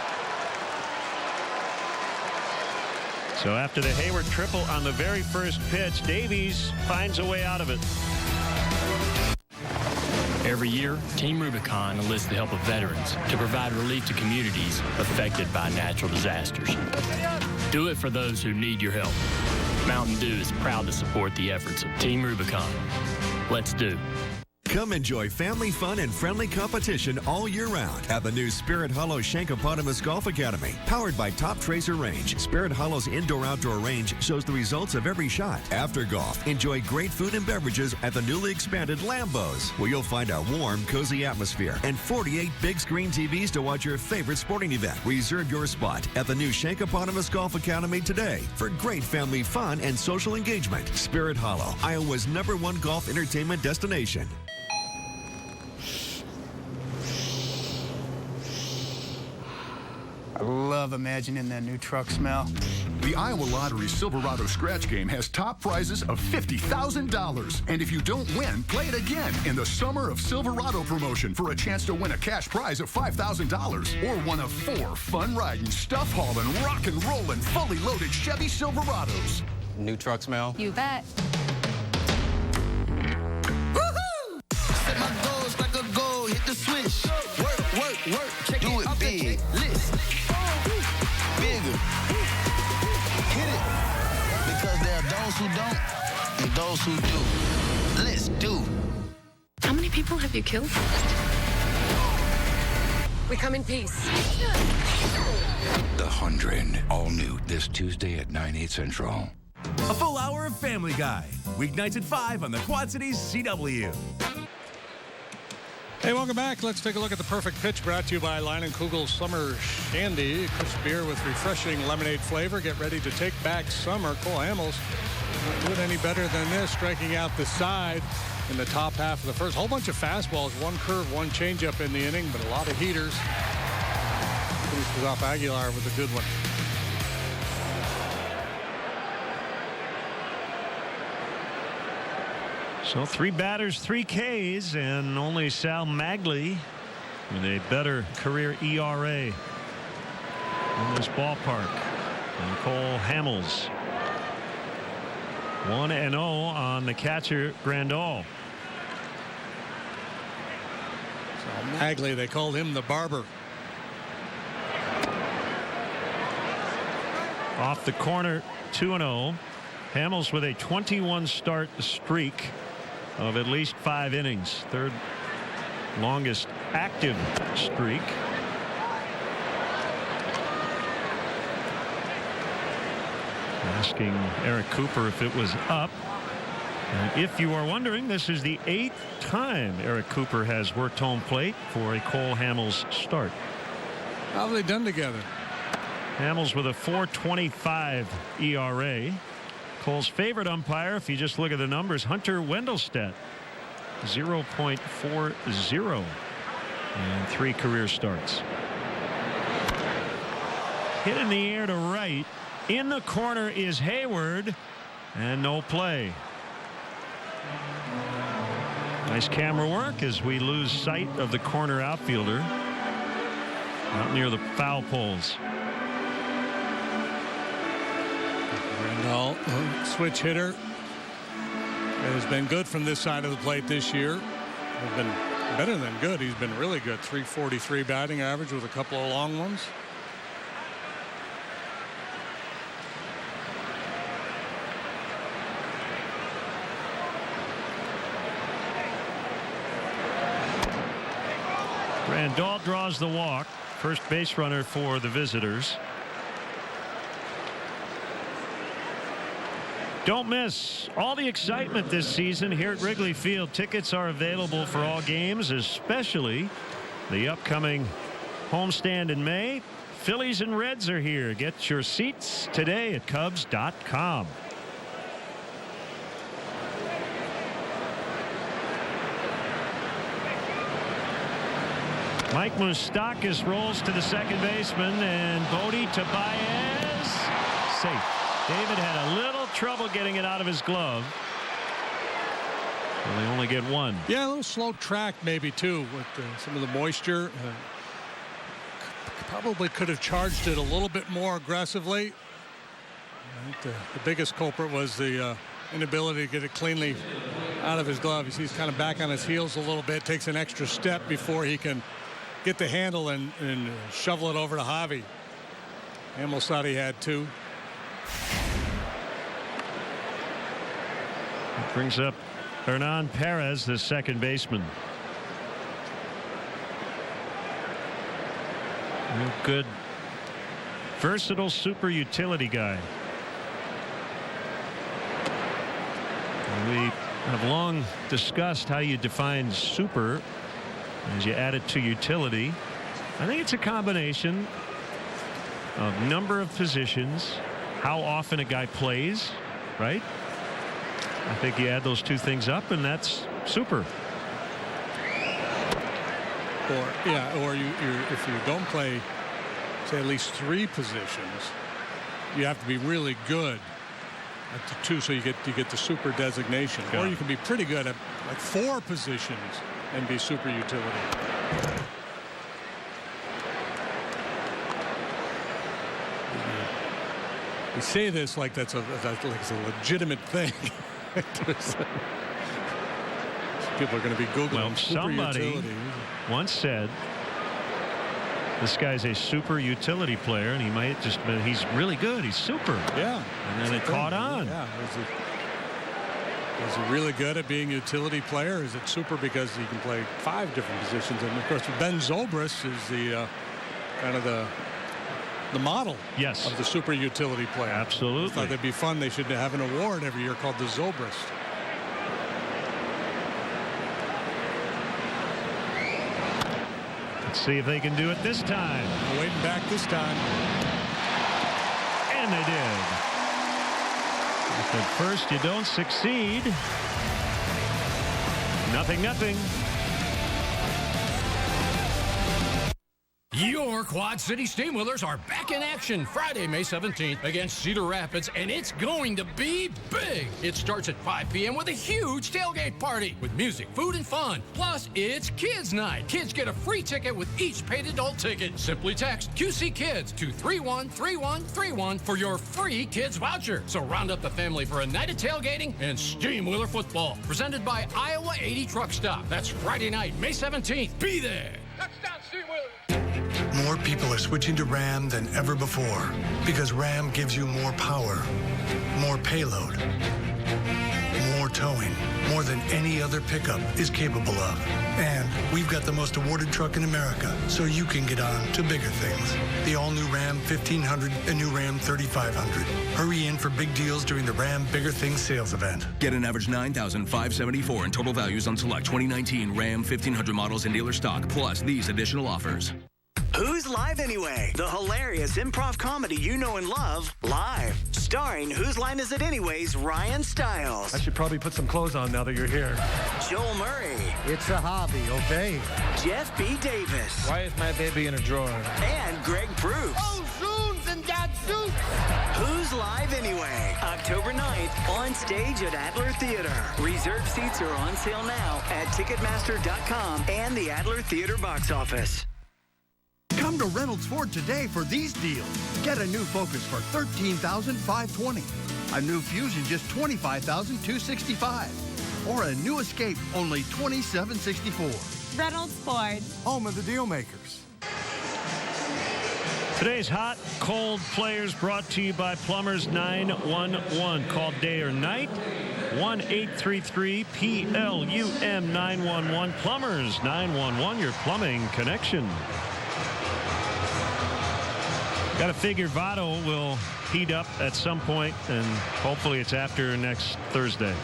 S3: So after the Hayward triple on the very first pitch, Davies finds a way out of it.
S2: Every year, Team Rubicon enlists the help of veterans to provide relief to communities affected by natural disasters. Do it for those who need your help. Mountain Dew is proud to support the efforts of Team Rubicon. Let's do.
S28: Come enjoy family fun and friendly competition all year round at the new Spirit Hollow Shankopotamus Golf Academy. Powered by Top Tracer Range, Spirit Hollow's indoor-outdoor range shows the results of every shot. After golf, enjoy great food and beverages at the newly expanded Lambos, where you'll find a warm, cozy atmosphere and 48 big screen TVs to watch your favorite sporting event. Reserve your spot at the new Shankopotamus Golf Academy today for great family fun and social engagement. Spirit Hollow, Iowa's #1 golf entertainment destination.
S13: I love imagining that new truck smell.
S15: The Iowa Lottery Silverado Scratch Game has top prizes of $50,000. And if you don't win, play it again in the Summer of Silverado promotion for a chance to win a cash prize of $5,000 or one of 4 fun-riding, stuff-hauling, rock and rolling, fully loaded Chevy Silverados.
S13: New truck smell?
S21: You bet.
S16: Set my goals like a goal, hit the switch. Work, work, work. Check do it big. List. Bigger. Hit it. Because there are those who don't and those who do. Let's do.
S17: How many people have you killed? We come in peace.
S18: The 100. All new this Tuesday at 9/8 Central.
S28: A full hour of Family Guy. Weeknights at 5 on the Quad Cities CW.
S4: Hey, welcome back. Let's take a look at the perfect pitch brought to you by Line & Kugel's Summer Shandy. Crisp beer with refreshing lemonade flavor. Get ready to take back summer. Cole Hamels not doing any better than this, striking out the side in the top half of the first. Whole bunch of fastballs, one curve, one changeup in the inning, but a lot of heaters. Finishes off Aguilar with a good one.
S3: So 3 batters, 3 Ks, and only Sal Magley with a better career ERA in this ballpark. And Cole Hamels 1-0 on the catcher Grandal.
S4: So Magley, they called him the barber.
S3: Off the corner, 2-0. Hamels with a 21 start streak of at least 5 innings. 3rd longest active streak. Asking Eric Cooper if it was up. And if you are wondering, this is the 8th time Eric Cooper has worked home plate for a Cole Hamels start.
S4: How have they done together?
S3: Hamels with a 4.25 ERA. Cole's favorite umpire, if you just look at the numbers, Hunter Wendelstedt, 0.40 and 3 career starts. Hit in the air to right. In the corner is Hayward, and no play. Nice camera work as we lose sight of the corner outfielder out near the foul poles.
S4: Randall, switch hitter, has been good from this side of the plate this year. Has been better than good. He's been really good. 343 batting average with a couple of long ones.
S3: Randall draws the walk. First base runner for the visitors. Don't miss all the excitement this season here at Wrigley Field. Tickets are available for all games, especially the upcoming homestand in May. Phillies and Reds are here. Get your seats today at Cubs.com. Mike Moustakas rolls to the second baseman, and Bodie Tobias safe. David had a little trouble getting it out of his glove. Well, they only get one.
S4: Yeah, a little slow track maybe too with some of the moisture. Probably could have charged it a little bit more aggressively. I think the biggest culprit was the inability to get it cleanly out of his glove. He's kind of back on his heels a little bit, takes an extra step before he can get the handle and shovel it over to Javi. Almost thought he had two.
S3: Brings up Hernan Perez, the second baseman. Real good, versatile super utility guy. We have long discussed how you define super as you add it to utility. I think it's a combination of number of positions, how often a guy plays, right? I think you add those two things up, and that's super.
S4: Or if you don't play, say, at least 3 positions, you have to be really good at the 2, so you get the super designation. Or you can be pretty good at like 4 positions and be super utility. We say this like that's a legitimate thing. People are going to be Googling super
S3: somebody
S4: utility.
S3: Once said this guy's a super utility player, and he might just be, he's really good, he's super.
S4: Yeah.
S3: And then it caught on.
S4: Yeah. Is he really good at being a utility player? Is it super because he can play 5 different positions? And of course, Ben Zobrist is the kind of the model of the super utility player.
S3: Absolutely.
S4: I thought that'd be fun. They should have an award every year called the Zobrist.
S3: Let's see if they can do it this time.
S4: Waiting back this time.
S3: And they did. If at first you don't succeed, 0-0.
S1: Your Quad City Steamwheelers are back in action Friday, May 17th against Cedar Rapids, and it's going to be big. It starts at 5 p.m. with a huge tailgate party with music, food, and fun. Plus, it's Kids Night. Kids get a free ticket with each paid adult ticket. Simply text QC Kids to 313131 for your free kids voucher. So round up the family for a night of tailgating and Steamwheeler football. Presented by Iowa 80 Truck Stop. That's Friday night, May 17th. Be there. Touchdown, Steamwheeler.
S5: More people are switching to Ram than ever before because Ram gives you more power, more payload, more towing, more than any other pickup is capable of. And we've got the most awarded truck in America, so you can get on to bigger things. The all-new Ram 1500 and new Ram 3500. Hurry in for big deals during the Ram Bigger Things sales event.
S8: Get an average $9,574 in total values on select 2019 Ram 1500 models in dealer stock, plus these additional offers.
S9: Who's Live Anyway? The hilarious improv comedy you know and love, live. Starring Whose Line Is It Anyways, Ryan Stiles.
S20: I should probably put some clothes on now that you're here.
S9: Joel Murray.
S22: It's a hobby, okay?
S9: Jeff B. Davis.
S22: Why is my baby in a drawer?
S9: And Greg Bruce.
S22: Oh, Zooms and Dad Zooms.
S9: Who's Live Anyway? October 9th on stage at Adler Theater. Reserved seats are on sale now at Ticketmaster.com and the Adler Theater box office.
S25: Come to Reynolds Ford today for these deals. Get a new Focus for $13,520. A new Fusion just $25,265. Or a new Escape only $27,664.
S26: Reynolds Ford.
S25: Home of the deal makers.
S3: Today's hot, cold players brought to you by Plumbers 911. Call day or night. 1-833-PLUM 911. Plumbers 911, your plumbing connection. Got to figure Votto will repeat up at some point, and hopefully it's after next Thursday.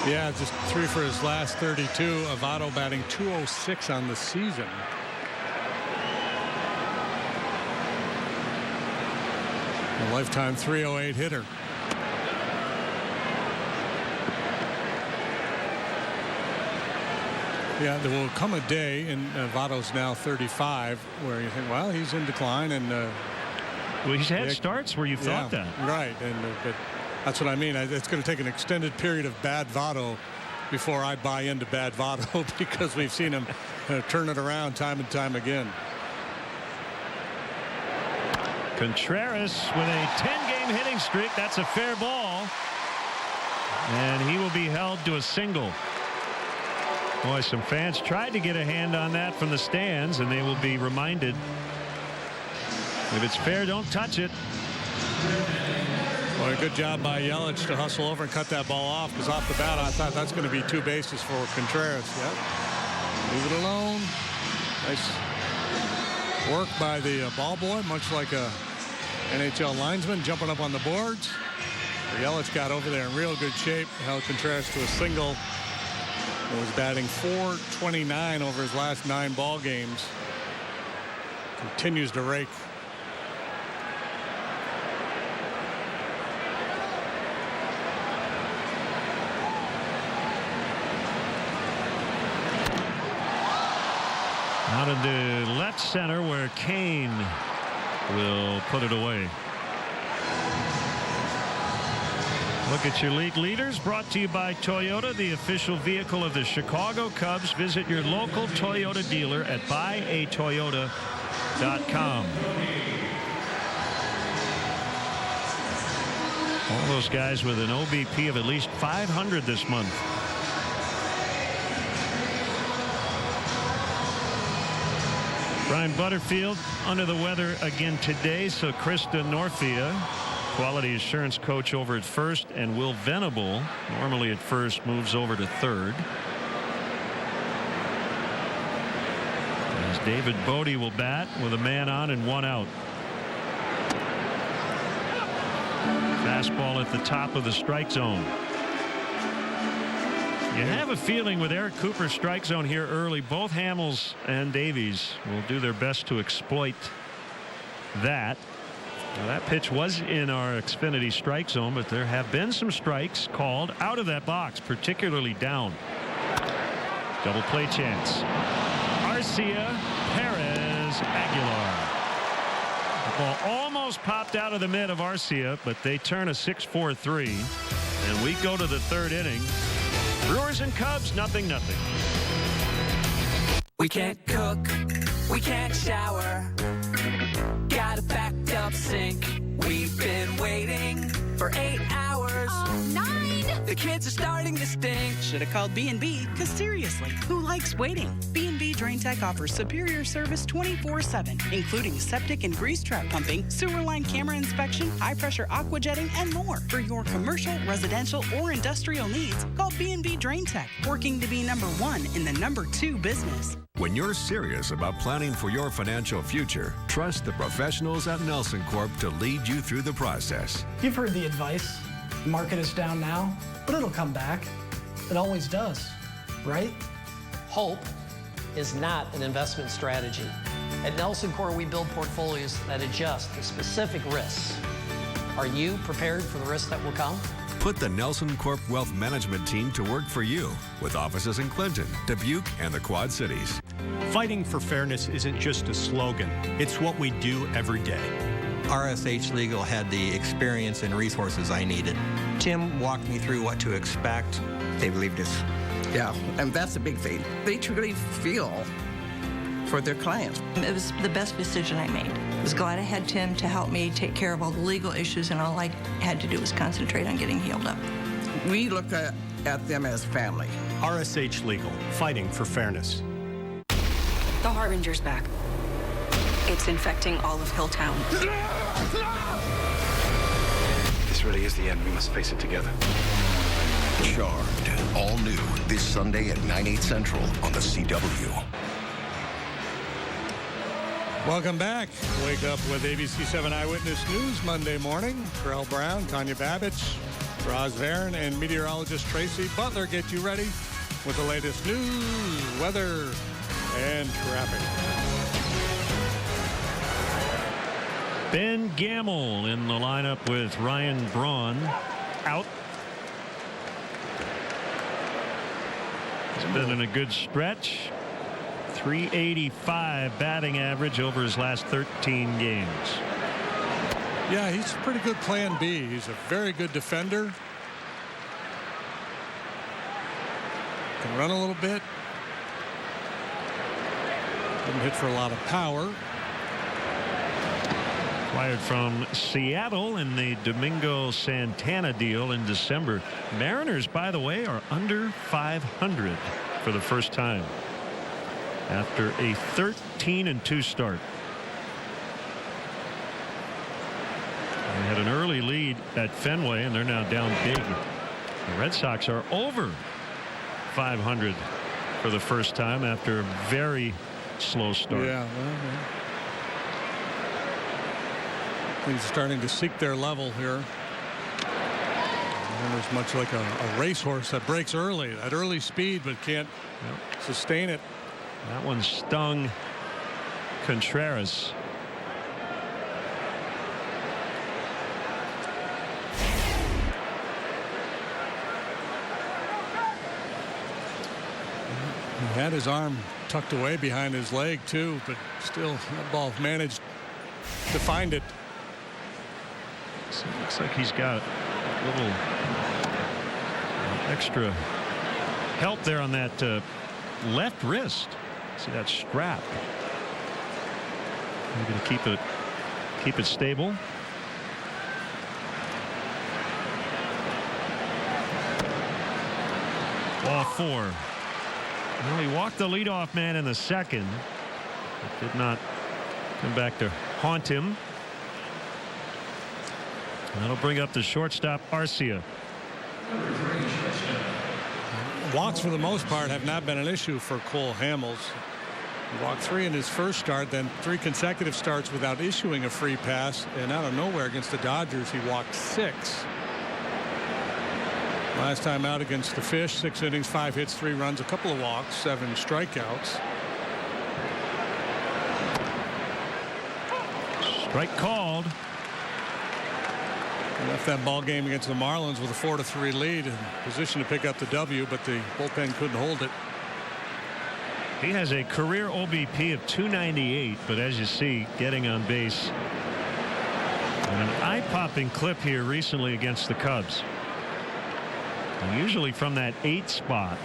S4: Yeah, just 3 for his last 32. Votto batting .206 on the season. A lifetime .308 hitter. Yeah, there will come a day, and Votto's now 35, where you think, well, he's in decline, and
S3: well, he's had starts where you thought that,
S4: right? And but that's what I mean. It's going to take an extended period of bad Votto before I buy into bad Votto, because we've seen him turn it around time and time again.
S3: Contreras with a 10-game hitting streak. That's a fair ball, and he will be held to a single. Boy, some fans tried to get a hand on that from the stands, and they will be reminded, if it's fair, don't touch it.
S4: Well, a good job by Yelich to hustle over and cut that ball off, because off the bat I thought that's going to be 2 bases for Contreras. Yep. Leave it alone. Nice work by the ball boy, much like a NHL linesman jumping up on the boards. Yelich got over there in real good shape, held Contreras to a single. He was batting .429 over his last 9 ball games. Continues to rake.
S3: Out into left center, where Kane will put it away. Look at your league leaders, brought to you by Toyota, the official vehicle of the Chicago Cubs. Visit your local Toyota dealer at buyatoyota.com. All those guys with an OBP of at least 500 this month. Brian Butterfield under the weather again today, so Krista Norfia, quality assurance coach, over at first, and Will Venable, normally at first, moves over to third. As David Bodie will bat with a man on and 1 out. Fastball at the top of the strike zone. You have a feeling with Eric Cooper's strike zone here early, both Hamels and Davies will do their best to exploit that. Well, that pitch was in our Xfinity strike zone, but there have been some strikes called out of that box, particularly down. Double play chance. Arcia, Perez, Aguilar. The ball almost popped out of the mid of Arcia, but they turn a 6-4-3, and we go to the 3rd inning. Brewers and Cubs, 0-0.
S6: We can't cook, we can't shower, got a backed up sink. We've been waiting for 8 hours.
S7: Oh, 9!
S6: The kids are starting to stink.
S11: Should have called B&B, because seriously, who likes waiting? B&B Drain Tech offers superior service 24/7, including septic and grease trap pumping, sewer line camera inspection, high-pressure aqua jetting, and more. For your commercial, residential, or industrial needs, call B&B Drain Tech, working to be #1 in the #2 business.
S28: When you're serious about planning for your financial future, trust the professionals at Nelson Corp to lead you through the process.
S14: You've heard the advice. The market is down now, but it'll come back. It always does, right?
S19: Hope is not an investment strategy. At Nelson Corp, we build portfolios that adjust to specific risks. Are you prepared for the risks that will come?
S28: Put the Nelson Corp Wealth Management team to work for you, with offices in Clinton, Dubuque, and the Quad Cities.
S23: Fighting for fairness isn't just a slogan. It's what we do every day.
S24: RSH Legal had the experience and resources I needed. Tim walked me through what to expect.
S26: They believed us. Yeah, and that's the big thing. They truly feel for their clients.
S29: It was the best decision I made. I was glad I had Tim to help me take care of all the legal issues, and all I had to do was concentrate on getting healed up.
S26: We look at them as family.
S23: RSH Legal, fighting for fairness.
S30: The Harbinger's back. It's infecting all of Hilltown.
S31: This really is the end. We must face it together.
S18: Charmed, all new this Sunday at 9/8 Central on the CW.
S4: Welcome back. Wake up with ABC 7 Eyewitness News Monday morning. Terrell Brown, Tanya Babich, Roz Varon, and meteorologist Tracy Butler get you ready with the latest news, weather, and traffic.
S3: Ben Gamble in the lineup with Ryan Braun out. He's been in a good stretch. 385 batting average over his last 13 games.
S4: Yeah, he's a pretty good plan B. He's a very good defender. Can run a little bit. Didn't hit for a lot of power.
S3: Acquired from Seattle in the Domingo Santana deal in December. Mariners, by the way, are under 500 for the first time after a 13-2 start. They had an early lead at Fenway, and they're now down big. The Red Sox are over 500 for the first time after a very slow start.
S4: Yeah. Things are starting to seek their level here. And it's much like a racehorse that breaks early. That early speed, but can't sustain it.
S3: That one stung Contreras.
S4: He had his arm tucked away behind his leg, too, but still, that ball managed to find it.
S3: So it looks like he's got a little extra help there on that left wrist. See that strap. Maybe to keep it stable. Ball 4. Well, he walked the leadoff man in the second. It did not come back to haunt him. That'll bring up the shortstop, Arcia.
S4: Walks, for the most part, have not been an issue for Cole Hamels. He walked 3 in his first start, then 3 consecutive starts without issuing a free pass. And out of nowhere against the Dodgers, he walked 6. Last time out against the Fish, 6 innings, 5 hits, 3 runs, a couple of walks, 7 strikeouts.
S3: Strike called.
S4: He left that ball game against the Marlins with a 4-3 lead, in position to pick up the W, but the bullpen couldn't hold it.
S3: He has a career OBP of 298, but as you see, getting on base. And an eye-popping clip here recently against the Cubs. And usually from that 8th spot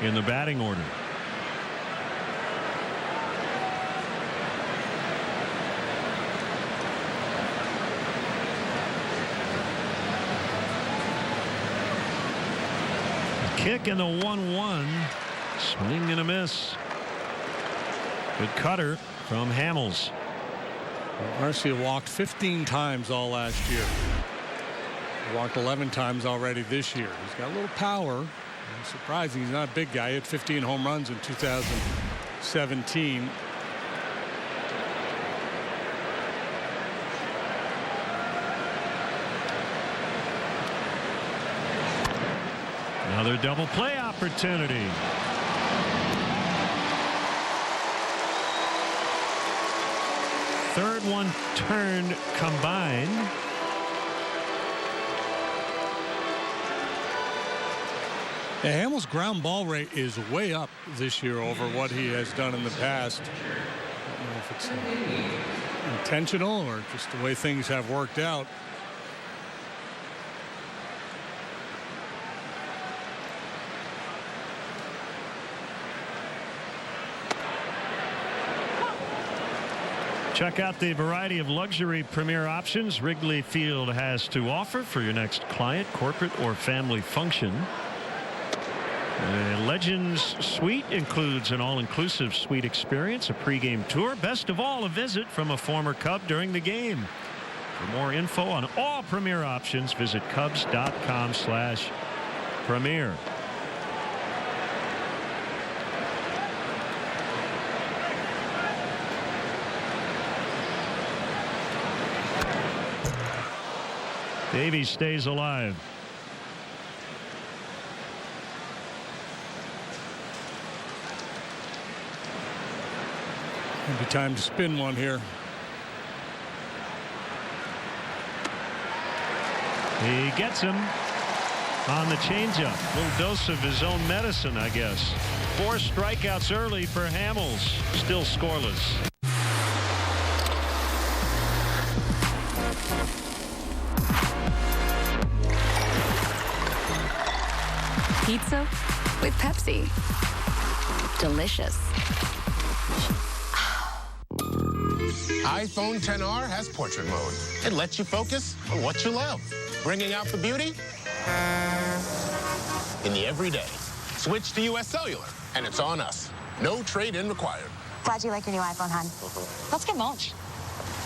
S3: in the batting order. Kick in the 1-1. Swing and a miss. Good cutter from Hamels.
S4: Well, Arcia walked 15 times all last year. He walked 11 times already this year. He's got a little power. It's surprising he's not a big guy. He had 15 home runs in 2017.
S3: Another double play opportunity. Third one turned combined.
S4: Yeah, Hamels' ground ball rate is way up this year over what he has done in the past. I don't know if it's intentional or just the way things have worked out.
S3: Check out the variety of luxury premier options Wrigley Field has to offer for your next client, corporate, or family function. The Legends Suite includes an all-inclusive suite experience, a pregame tour, best of all, a visit from a former Cub during the game. For more info on all premier options, visit Cubs.com/premier. Davies stays alive.
S4: It'll be time to spin one here.
S3: He gets him on the changeup. A little dose of his own medicine, I guess. 4 strikeouts early for Hamels. Still scoreless.
S1: Pizza with Pepsi. Delicious.
S2: iPhone XR has portrait mode. It lets you focus on what you love, bringing out the beauty in the everyday. Switch to US Cellular, and it's on us. No trade-in required.
S7: Glad you like your new iPhone, hon. Let's get mulch.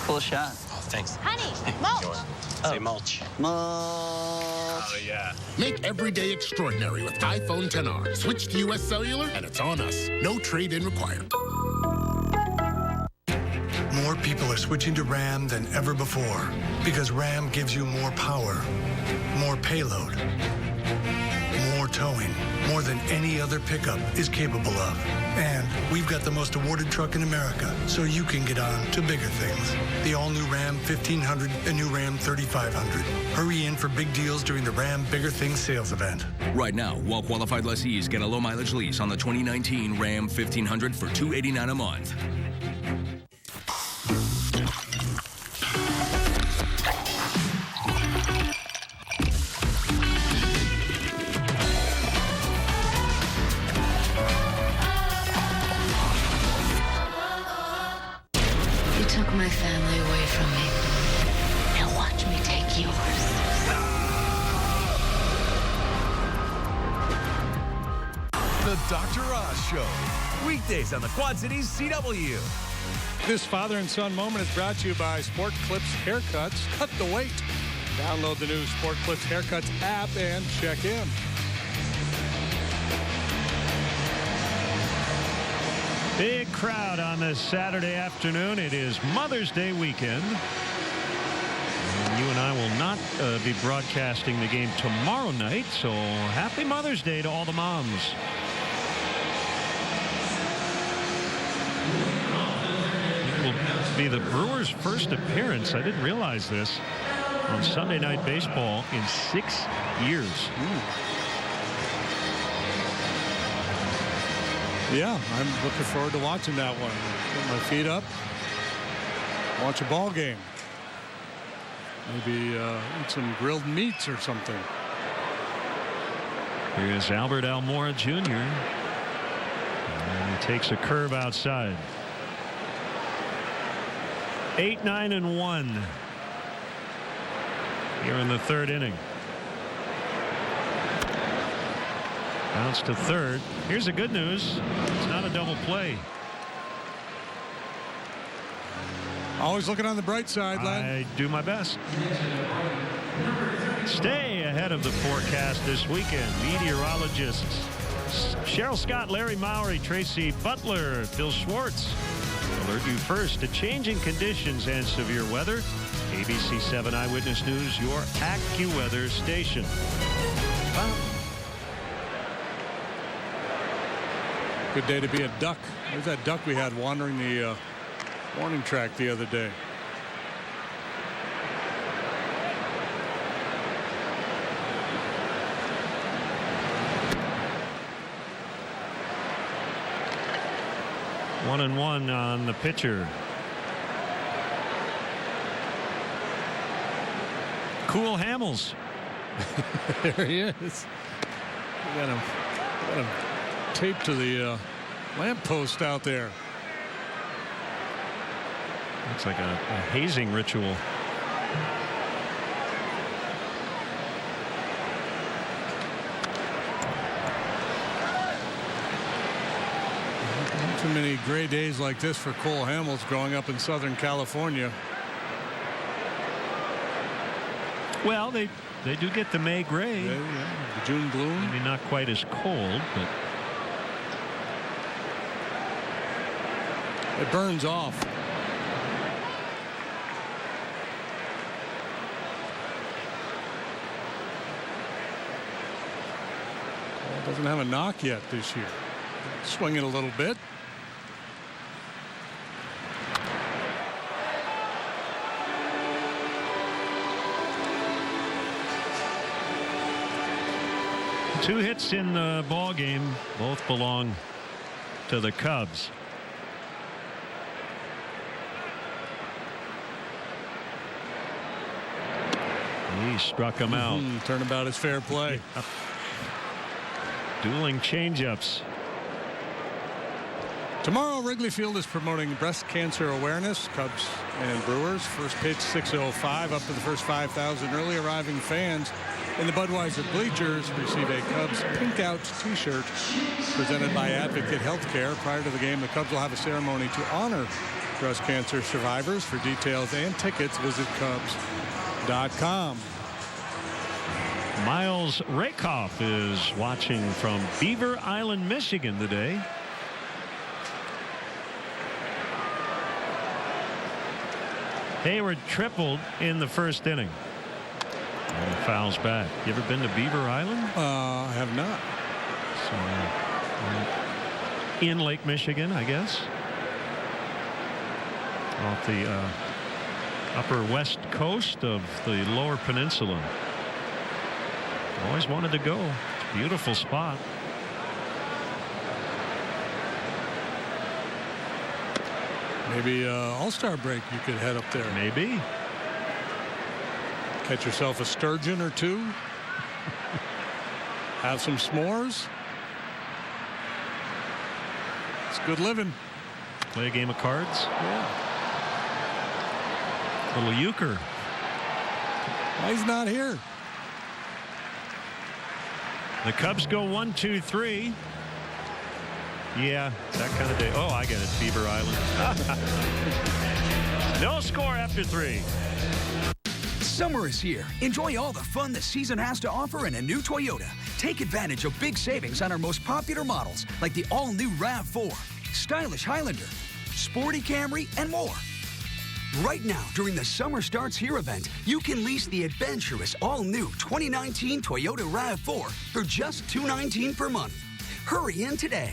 S10: Cool shot.
S2: Oh, thanks.
S7: Honey, mulch.
S10: Say mulch.
S2: Oh, yeah. Make every day extraordinary with iPhone XR. Switch to US Cellular, and it's on us. No trade-in required.
S5: More people are switching to Ram than ever before because Ram gives you more power, more payload, more towing, more than any other pickup is capable of. And we've got the most awarded truck in America, so you can get on to bigger things. The all-new Ram 1500 and new Ram 3500. Hurry in for big deals during the Ram Bigger Things sales event.
S8: Right now, well-qualified lessees get a low-mileage lease on the 2019 Ram 1500 for $289 a month.
S12: My family away from me. Now watch me take yours.
S13: The Dr. Oz Show. Weekdays on the Quad Cities CW.
S4: This father and son moment is brought to you by Sport Clips Haircuts. Cut the weight. Download the new Sport Clips Haircuts app and check in.
S3: Big crowd on this Saturday afternoon. It is Mother's Day weekend. And you and I will not be broadcasting the game tomorrow night, so happy Mother's Day to all the moms. It will be the Brewers' first appearance, I didn't realize this, on Sunday Night Baseball in 6 years.
S4: Yeah, I'm looking forward to watching that one. Get my feet up, watch a ball game. Maybe eat some grilled meats or something.
S3: Here's Albert Almora Jr. And he takes a curve outside. 8, 9, and 1 here in the 3rd inning. Bounce to 3rd. Here's the good news. It's not a double play.
S4: Always looking on the bright side, Len.
S3: I do my best. Stay ahead of the forecast this weekend. Meteorologists Cheryl Scott, Larry Mowry, Tracy Butler, Phil Schwartz alert you first to changing conditions and severe weather. ABC 7 Eyewitness News, your AccuWeather station. Bye.
S4: Good day to be a duck. There's that duck we had wandering the warning track the other day. One and one on the pitcher. Cool Hamels. There he is. We got him taped to the lamppost out there. Looks like a hazing ritual. Not too many gray days like this for Cole Hamels growing up in Southern California. Well, they do get the May gray. Yeah, the June bloom. Maybe not quite as cold, but it burns off. Doesn't have a knock yet this year. Swing it a little bit.
S3: Two hits in the ball game. Both belong to the Cubs. He struck him out.
S4: Turnabout is fair play.
S3: Dueling changeups.
S4: Tomorrow, Wrigley Field is promoting breast cancer awareness. Cubs and Brewers. First pitch 6:05. Up to the first 5,000 early arriving fans in the Budweiser bleachers receive a Cubs Pink Out T-shirt presented by Advocate Healthcare. Prior to the game, the Cubs will have a ceremony to honor breast cancer survivors. For details and tickets, visit Cubs.com.
S3: Miles Rakoff is watching from Beaver Island, Michigan today. Hayward tripled in the first inning. And fouls back. You ever been to Beaver Island?
S4: I have not.
S3: So, in Lake Michigan, I guess. Off the upper west coast of the lower peninsula. Always wanted to go. It's a beautiful spot.
S4: Maybe All-Star break you could head up there.
S3: Maybe.
S4: Catch yourself a sturgeon or two. Have some s'mores. It's good living.
S3: Play a game of cards.
S4: Yeah.
S3: Little euchre.
S4: He's not here.
S3: The Cubs go 1-2-3. Yeah, that kind of day. Oh, I get it. Beaver Island. No score after 3.
S6: Summer is here. Enjoy all the fun the season has to offer in a new Toyota. Take advantage of big savings on our most popular models, like the all-new RAV4, stylish Highlander, sporty Camry, and more. Right now, during the Summer Starts Here event, you can lease the adventurous all-new 2019 Toyota RAV4 for just $219 per month. Hurry in today.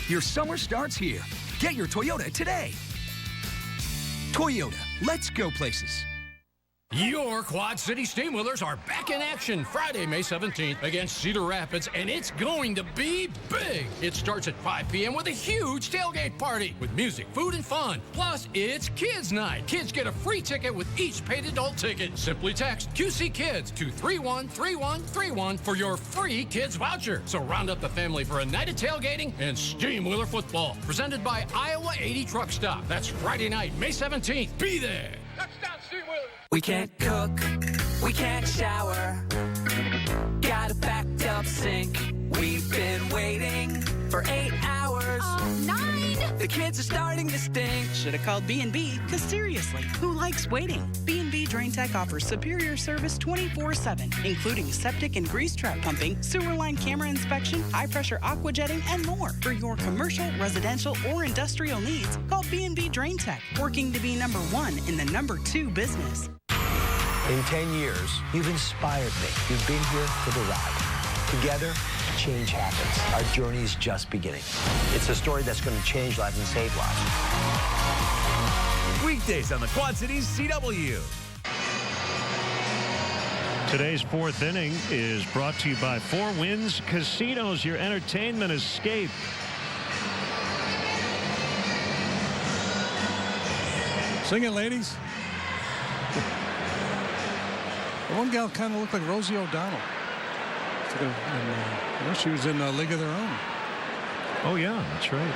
S6: Your summer starts here. Get your Toyota today. Toyota, let's go places.
S9: Your Quad City Steamwheelers are back in action Friday, May 17th against Cedar Rapids, and it's going to be big. It starts at 5 p.m. with a huge tailgate party with music, food, and fun. Plus, it's Kids Night. Kids get a free ticket with each paid adult ticket. Simply text QC Kids to 313131 for your free kids voucher. So round up the family for a night of tailgating and Steamwheeler football. Presented by Iowa 80 Truck Stop. That's Friday night, May 17th. Be there. Touchdown, Steamwheeler.
S11: We can't cook, we can't shower, got a backed up sink. We've been waiting for 8 hours. 9! The kids are starting to stink.
S15: Should have called B&B, because seriously, who likes waiting? B&B Drain Tech offers superior service 24/7, including septic and grease trap pumping, sewer line camera inspection, high-pressure aqua jetting, and more. For your commercial, residential, or industrial needs, call B&B Drain Tech, working to be #1 in the #2 business.
S16: In 10 years, you've inspired me. You've been here for the ride. Together, change happens. Our journey is just beginning. It's a story that's going to change lives and save lives.
S13: Weekdays on the Quad Cities CW.
S3: Today's 4th inning is brought to you by 4 Winds Casinos, your entertainment escape.
S4: Sing it, ladies. The one gal kind of looked like Rosie O'Donnell. She was in a League of Their Own.
S3: Oh, yeah, that's right.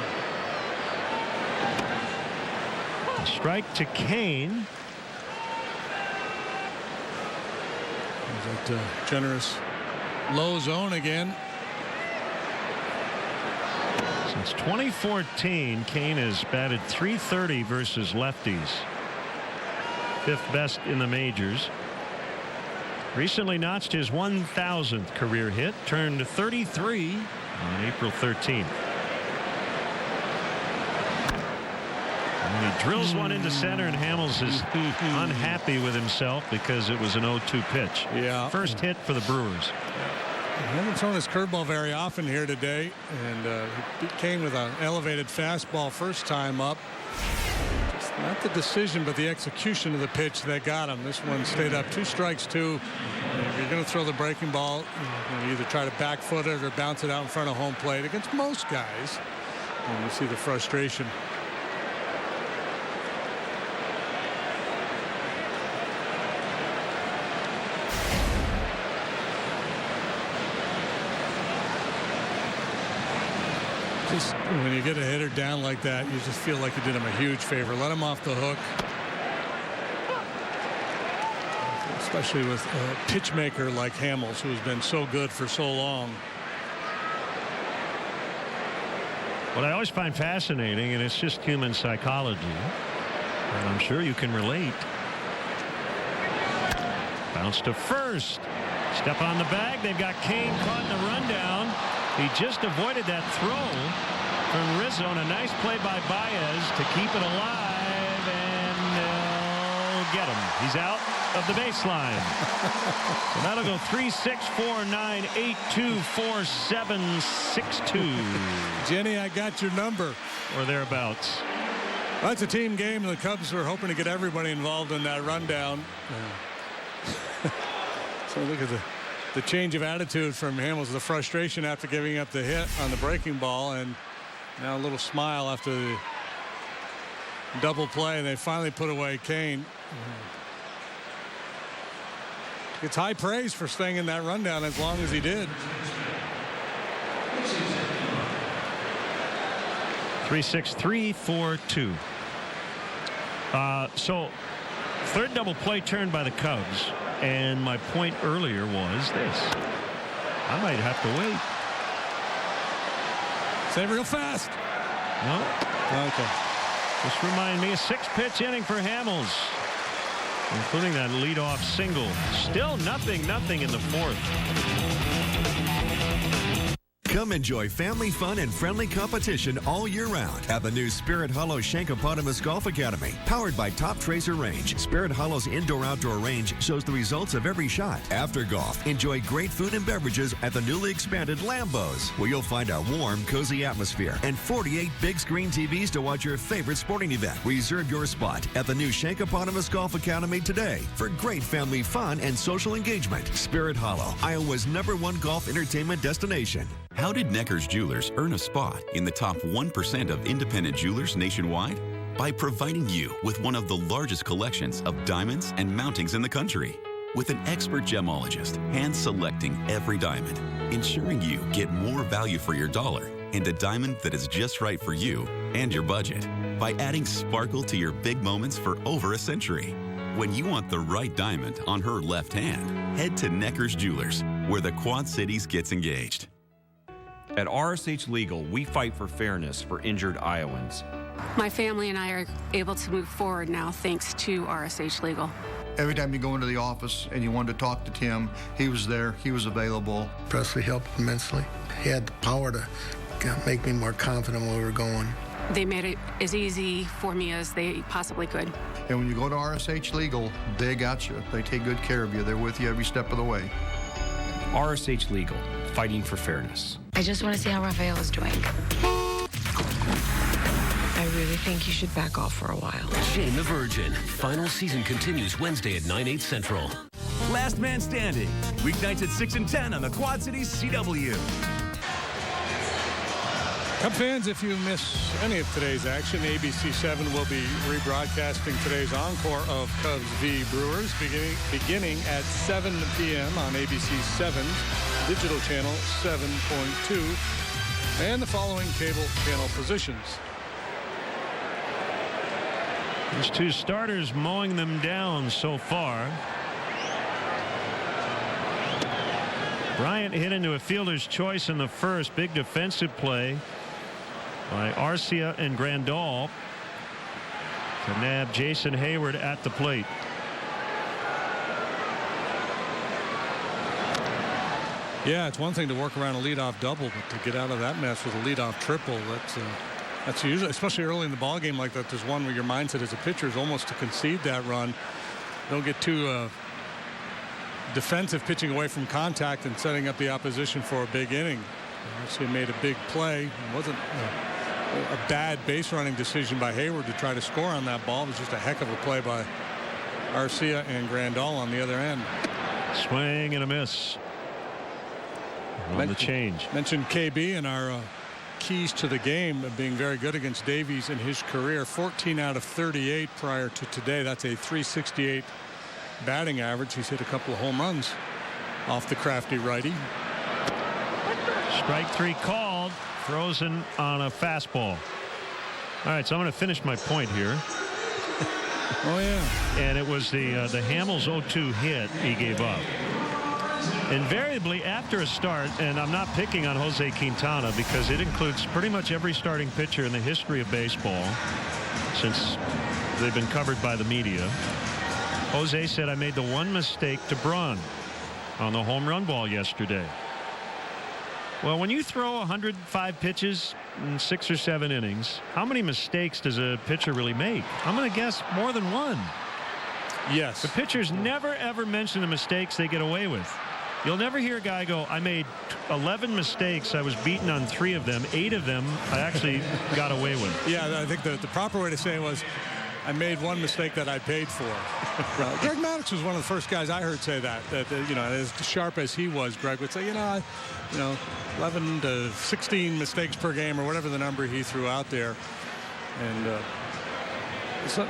S3: Strike to Kane.
S4: That generous low zone again.
S3: Since 2014, Kane has batted .330 versus lefties. 5th best in the majors. Recently notched his 1,000th career hit, turned 33 on April 13th. And he drills one into center, and Hamels is unhappy with himself because it was an 0-2 pitch.
S4: Yeah.
S3: First hit for the Brewers.
S4: He hasn't thrown his curveball very often here today, and he beat Kane with an elevated fastball first time up. Just not the decision, but the execution of the pitch that got him. This one stayed up 2 strikes, 2. If you're going to throw the breaking ball, you either try to back foot it or bounce it out in front of home plate against most guys. And you see the frustration. Just when you get a hitter down like that, you just feel like you did him a huge favor. Let him off the hook. Especially with a pitch maker like Hamels, who has been so good for so long.
S3: What I always find fascinating, and it's just human psychology, and I'm sure you can relate. Bounce to first. Step on the bag. They've got Kane caught in the rundown. He just avoided that throw from Rizzo, and a nice play by Baez to keep it alive, and they'll get him. He's out of the baseline. So that'll go 3-6, 4-9, 8-2, 4-7, 6-2.
S4: Jenny, I got your number.
S3: Or thereabouts.
S4: That's a team game, and the Cubs were hoping to get everybody involved in that rundown. So look at the change of attitude from Hamels, the frustration after giving up the hit on the breaking ball, and now a little smile after the double play. They finally put away Kane. Gets high praise for staying in that rundown as long as he did.
S3: 3-6, 3-4-2. So third double play turned by the Cubs. And my point earlier was this. I might have to wait.
S4: Say real fast.
S3: No.
S4: Okay.
S3: Just remind me, a 6-pitch inning for Hamels, including that leadoff single. Still nothing in the 4th.
S14: Come enjoy family fun and friendly competition all year round at the new Spirit Hollow Shankopotamus Golf Academy. Powered by Top Tracer Range, Spirit Hollow's indoor-outdoor range shows the results of every shot. After golf, enjoy great food and beverages at the newly expanded Lambos, where you'll find a warm, cozy atmosphere and 48 big screen TVs to watch your favorite sporting event. Reserve your spot at the new Shankopotamus Golf Academy today for great family fun and social engagement. Spirit Hollow, Iowa's #1 golf entertainment destination.
S17: How did Necker's Jewelers earn a spot in the top 1% of independent jewelers nationwide? By providing you with one of the largest collections of diamonds and mountings in the country. With an expert gemologist hand-selecting every diamond, ensuring you get more value for your dollar and a diamond that is just right for you and your budget. By adding sparkle to your big moments for over a century. When you want the right diamond on her left hand, head to Necker's Jewelers, where the Quad Cities gets engaged.
S19: At RSH Legal, we fight for fairness for injured Iowans.
S30: My family and I are able to move forward now thanks to RSH Legal.
S20: Every time you go into the office and you wanted to talk to Tim, he was there, he was available.
S21: Presley helped immensely. He had the power to make me more confident where we were going.
S30: They made it as easy for me as they possibly could.
S20: And when you go to RSH Legal, they got you. They take good care of you. They're with you every step of the way.
S19: RSH Legal, fighting for fairness.
S12: I just want to see how Rafael is doing. I really think you should back off for a while.
S22: Jane the Virgin. Final season continues Wednesday at 9/8 Central.
S13: Last Man Standing. Weeknights at 6 and 10 on the Quad Cities CW.
S4: Cub fans, if you miss any of today's action, ABC 7 will be rebroadcasting today's encore of Cubs v. Brewers beginning at 7 p.m. on ABC 7's digital channel 7.2 and the following cable channel positions.
S3: There's two starters mowing them down so far. Bryant hit into a fielder's choice in the first. Big defensive play by Arcia and Grandal to nab Jason Hayward at the plate.
S4: Yeah, it's one thing to work around a leadoff double, but to get out of that mess with a leadoff triple, that's usually, especially early in the ball game like that, there's one where your mindset as a pitcher is almost to concede that run. Don't get too defensive pitching away from contact and setting up the opposition for a big inning. Garcia made a big play. It wasn't a bad base running decision by Hayward to try to score on that ball. It was just a heck of a play by Garcia and Grandal on the other end.
S3: Swing and a miss on the change.
S4: Mentioned KB in our keys to the game of being very good against Davies in his career. 14 out of 38 prior to today. That's a .368 batting average. He's hit a couple of home runs off the crafty righty.
S3: Strike 3 called. Frozen on a fastball. All right, so I'm going to finish my point here.
S4: Oh, yeah.
S3: And it was the Hamels 0-2 hit he gave up. Invariably after a start, and I'm not picking on Jose Quintana because it includes pretty much every starting pitcher in the history of baseball since they've been covered by the media. Jose said, I made the one mistake to Braun on the home run ball yesterday. Well, when you throw 105 pitches in 6 or 7 innings, how many mistakes does a pitcher really make? I'm going to guess more than one.
S4: Yes.
S3: The pitchers never, ever mention the mistakes they get away with. You'll never hear a guy go, I made 11 mistakes. I was beaten on 3 of them. 8 of them I actually got away with.
S4: Yeah, I think the proper way to say it was, I made one mistake that I paid for. Greg Maddux was one of the first guys I heard say that you know, as sharp as he was, Greg would say, 11 to 16 mistakes per game or whatever the number he threw out there. And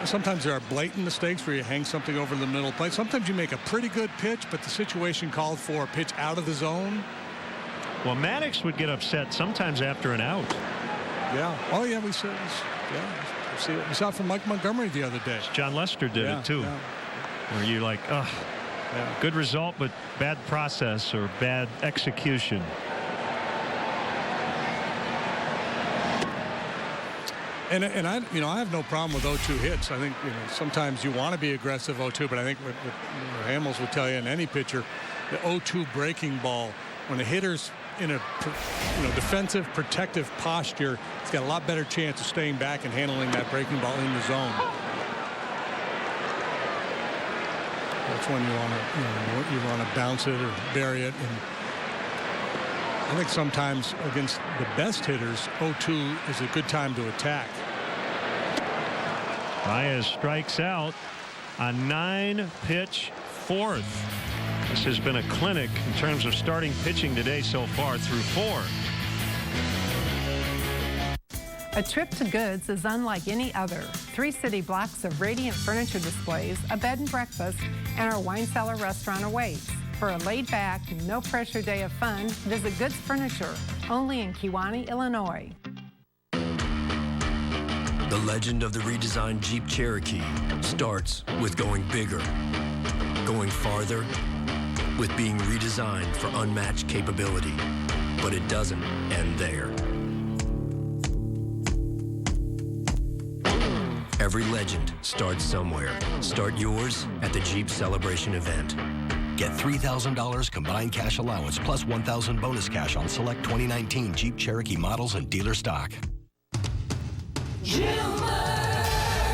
S4: sometimes there are blatant mistakes where you hang something over the middle plate. Sometimes you make a pretty good pitch, but the situation called for a pitch out of the zone.
S3: Well, Maddux would get upset sometimes after an out.
S4: Yeah. Oh, yeah, we said, yeah. We saw it from Mike Montgomery the other day.
S3: John Lester did it too. Yeah. Where you're like, good result, but bad process or bad execution.
S4: And I have no problem with 0-2 hits. I think sometimes you want to be aggressive 0-2, but I think what Hamels would tell you, and any pitcher, the 0-2 breaking ball, when the hitter's in a defensive protective posture, it's got a lot better chance of staying back and handling that breaking ball in the zone. That's when you want to bounce it or bury it. And I think sometimes against the best hitters, 0-2 is a good time to attack.
S3: Baez strikes out a 9-pitch fourth. This has been a clinic in terms of starting pitching today so far through 4.
S1: A trip to Goods is unlike any other. 3 city blocks of radiant furniture displays, a bed and breakfast, and our wine cellar restaurant awaits. For a laid-back, no-pressure day of fun, visit Goods Furniture, only in Kewanee, Illinois.
S22: The legend of the redesigned Jeep Cherokee starts with going bigger, going farther, with being redesigned for unmatched capability. But it doesn't end there. Every legend starts somewhere. Start yours at the Jeep Celebration event. Get $3,000 combined cash allowance plus $1,000 bonus cash on select 2019 Jeep Cherokee models and dealer stock.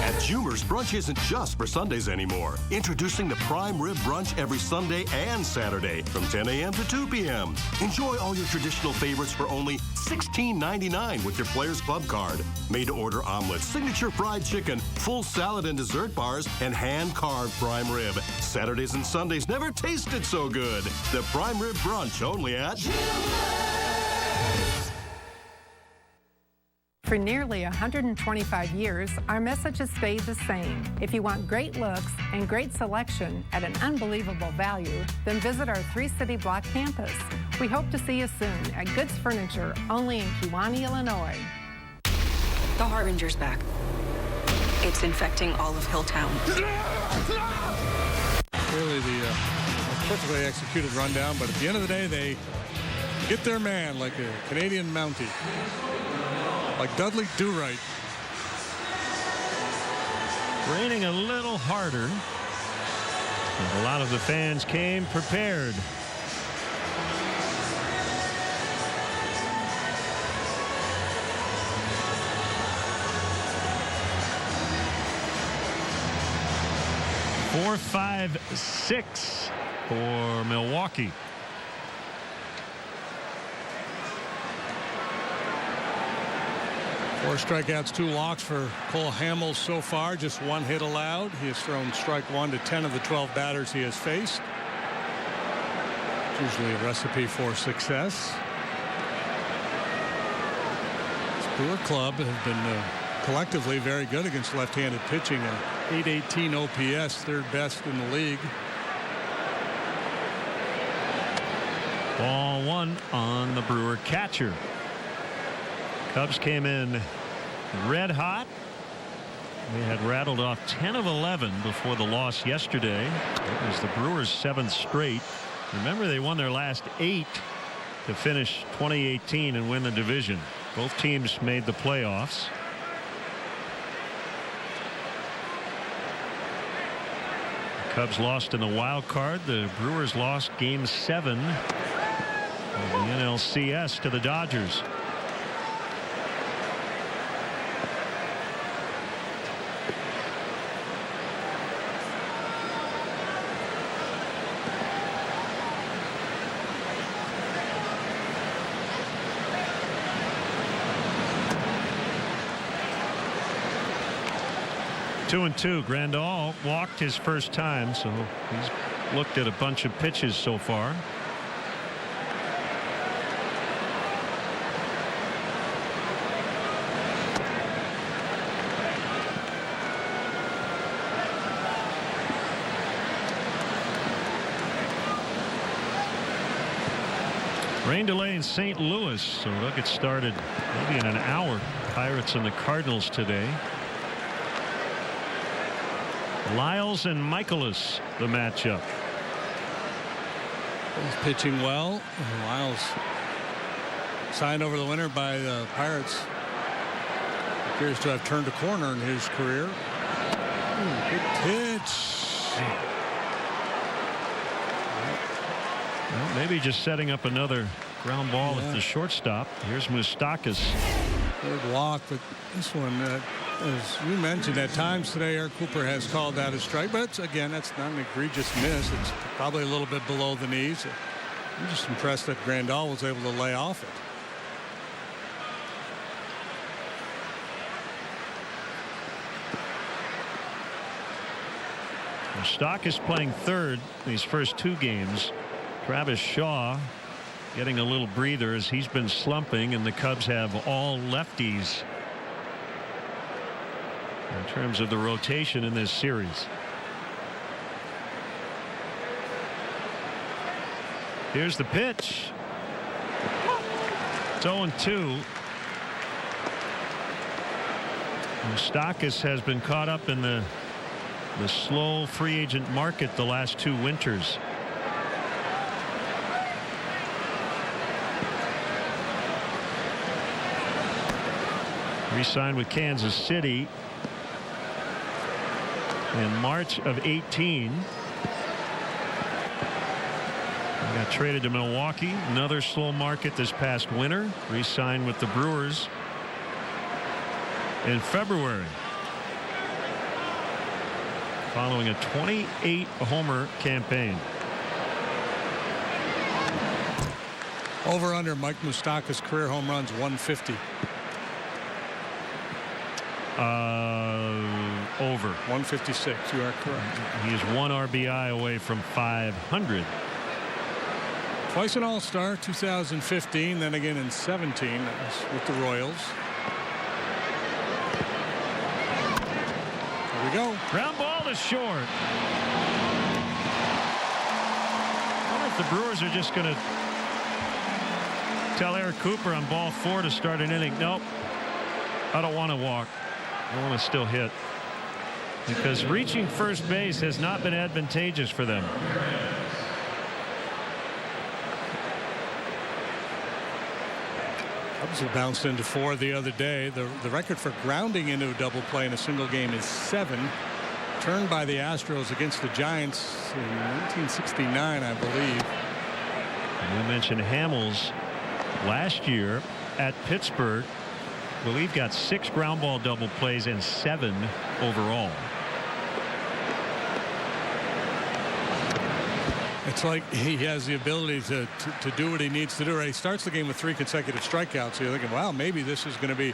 S7: At Jumer's, brunch isn't just for Sundays anymore. Introducing the Prime Rib Brunch every Sunday and Saturday from 10 a.m. to 2 p.m. Enjoy all your traditional favorites for only $16.99 with your Players Club card. Made-to-order omelets, signature fried chicken, full salad and dessert bars, and hand-carved prime rib. Saturdays and Sundays never tasted so good. The Prime Rib Brunch only at Jumer's.
S1: For nearly 125 years, our message has stayed the same. If you want great looks and great selection at an unbelievable value, then visit our 3-city block campus. We hope to see you soon at Goods Furniture, only in Kewanee, Illinois.
S30: The Harbinger's back. It's infecting all of Hilltown.
S4: Really the perfectly executed rundown, but at the end of the day, they get their man like a Canadian Mountie. Like Dudley Do-Right.
S3: Raining a little harder. And a lot of the fans came prepared. Four, 5, 6 for Milwaukee.
S4: Four strikeouts, 2 walks for Cole Hamels so far. Just 1 hit allowed. He has thrown strike 1 to 10 of the 12 batters he has faced. It's usually a recipe for success. This Brewer club has been collectively very good against left-handed pitching. An .818 OPS, 3rd best in the league.
S3: Ball 1 on the Brewer catcher. Cubs came in red hot. They had rattled off 10 of 11 before the loss yesterday. It was the Brewers' 7th straight. Remember, they won their last 8 to finish 2018 and win the division. Both teams made the playoffs. The Cubs lost in the wild card. The Brewers lost Game 7 of the NLCS to the Dodgers. Two and two. Grandal walked his first time, so he's looked at a bunch of pitches so far. Rain delay in St. Louis, so they'll get started maybe in an hour. Pirates and the Cardinals today. Lyles and Michaelis, the matchup.
S4: Both pitching well. Lyles signed over the winter by the Pirates. Appears to have turned a corner in his career. Good pitch.
S3: Well, maybe just setting up another ground ball at the shortstop. Here's Moustakas.
S4: Good walk, but this one, as you mentioned, at times today, Eric Cooper has called that a strike. But again, that's not an egregious miss. It's probably a little bit below the knees. I'm just impressed that Grandal was able to lay off it.
S3: Moustakas playing third in these first 2 games. Travis Shaw getting a little breather as he's been slumping, and the Cubs have all lefties in terms of the rotation in this series. Here's the pitch. It's 0-2. Moustakas has been caught up in the slow free agent market the last 2 winters. Re-signed with Kansas City in March of 18. Got traded to Milwaukee. Another slow market this past winter. Re-signed with the Brewers in February, following a 28-homer campaign.
S4: Over under Mike Moustakas' career home runs 150.
S3: Over
S4: 156. You are correct.
S3: He is 1 RBI away from 500.
S4: Twice an All-Star, 2015, then again in 17. That was with the Royals. Here we go.
S3: Ground ball to short. I wonder if the Brewers are just going to tell Eric Cooper on ball 4 to start an inning. Nope. I don't want to walk. I want to still hit. Because reaching first base has not been advantageous for them.
S4: Cubs have bounced into 4 the other day. The record for grounding into a double play in a single game is 7. Turned by the Astros against the Giants in 1969, I believe.
S3: And we mentioned Hamels last year at Pittsburgh. I believe got 6 ground ball double plays and 7 overall.
S4: It's like he has the ability to do what he needs to do. Right? He starts the game with 3 consecutive strikeouts. So you're thinking, wow, maybe this is going to be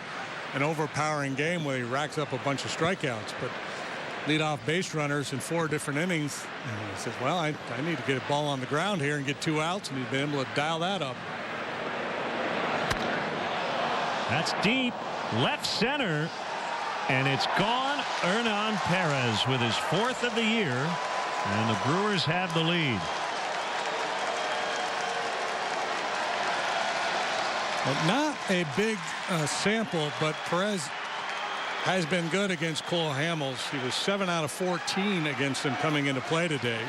S4: an overpowering game where he racks up a bunch of strikeouts. But lead off base runners in 4 different innings. And he says, well, I need to get a ball on the ground here and get 2 outs. And he's been able to dial that up.
S3: That's deep left center. And it's gone. Hernan Perez with his 4th of the year. And the Brewers have the lead.
S4: Well, not a big sample, but Perez has been good against Cole Hamels. He was 7 out of 14 against him coming into play today.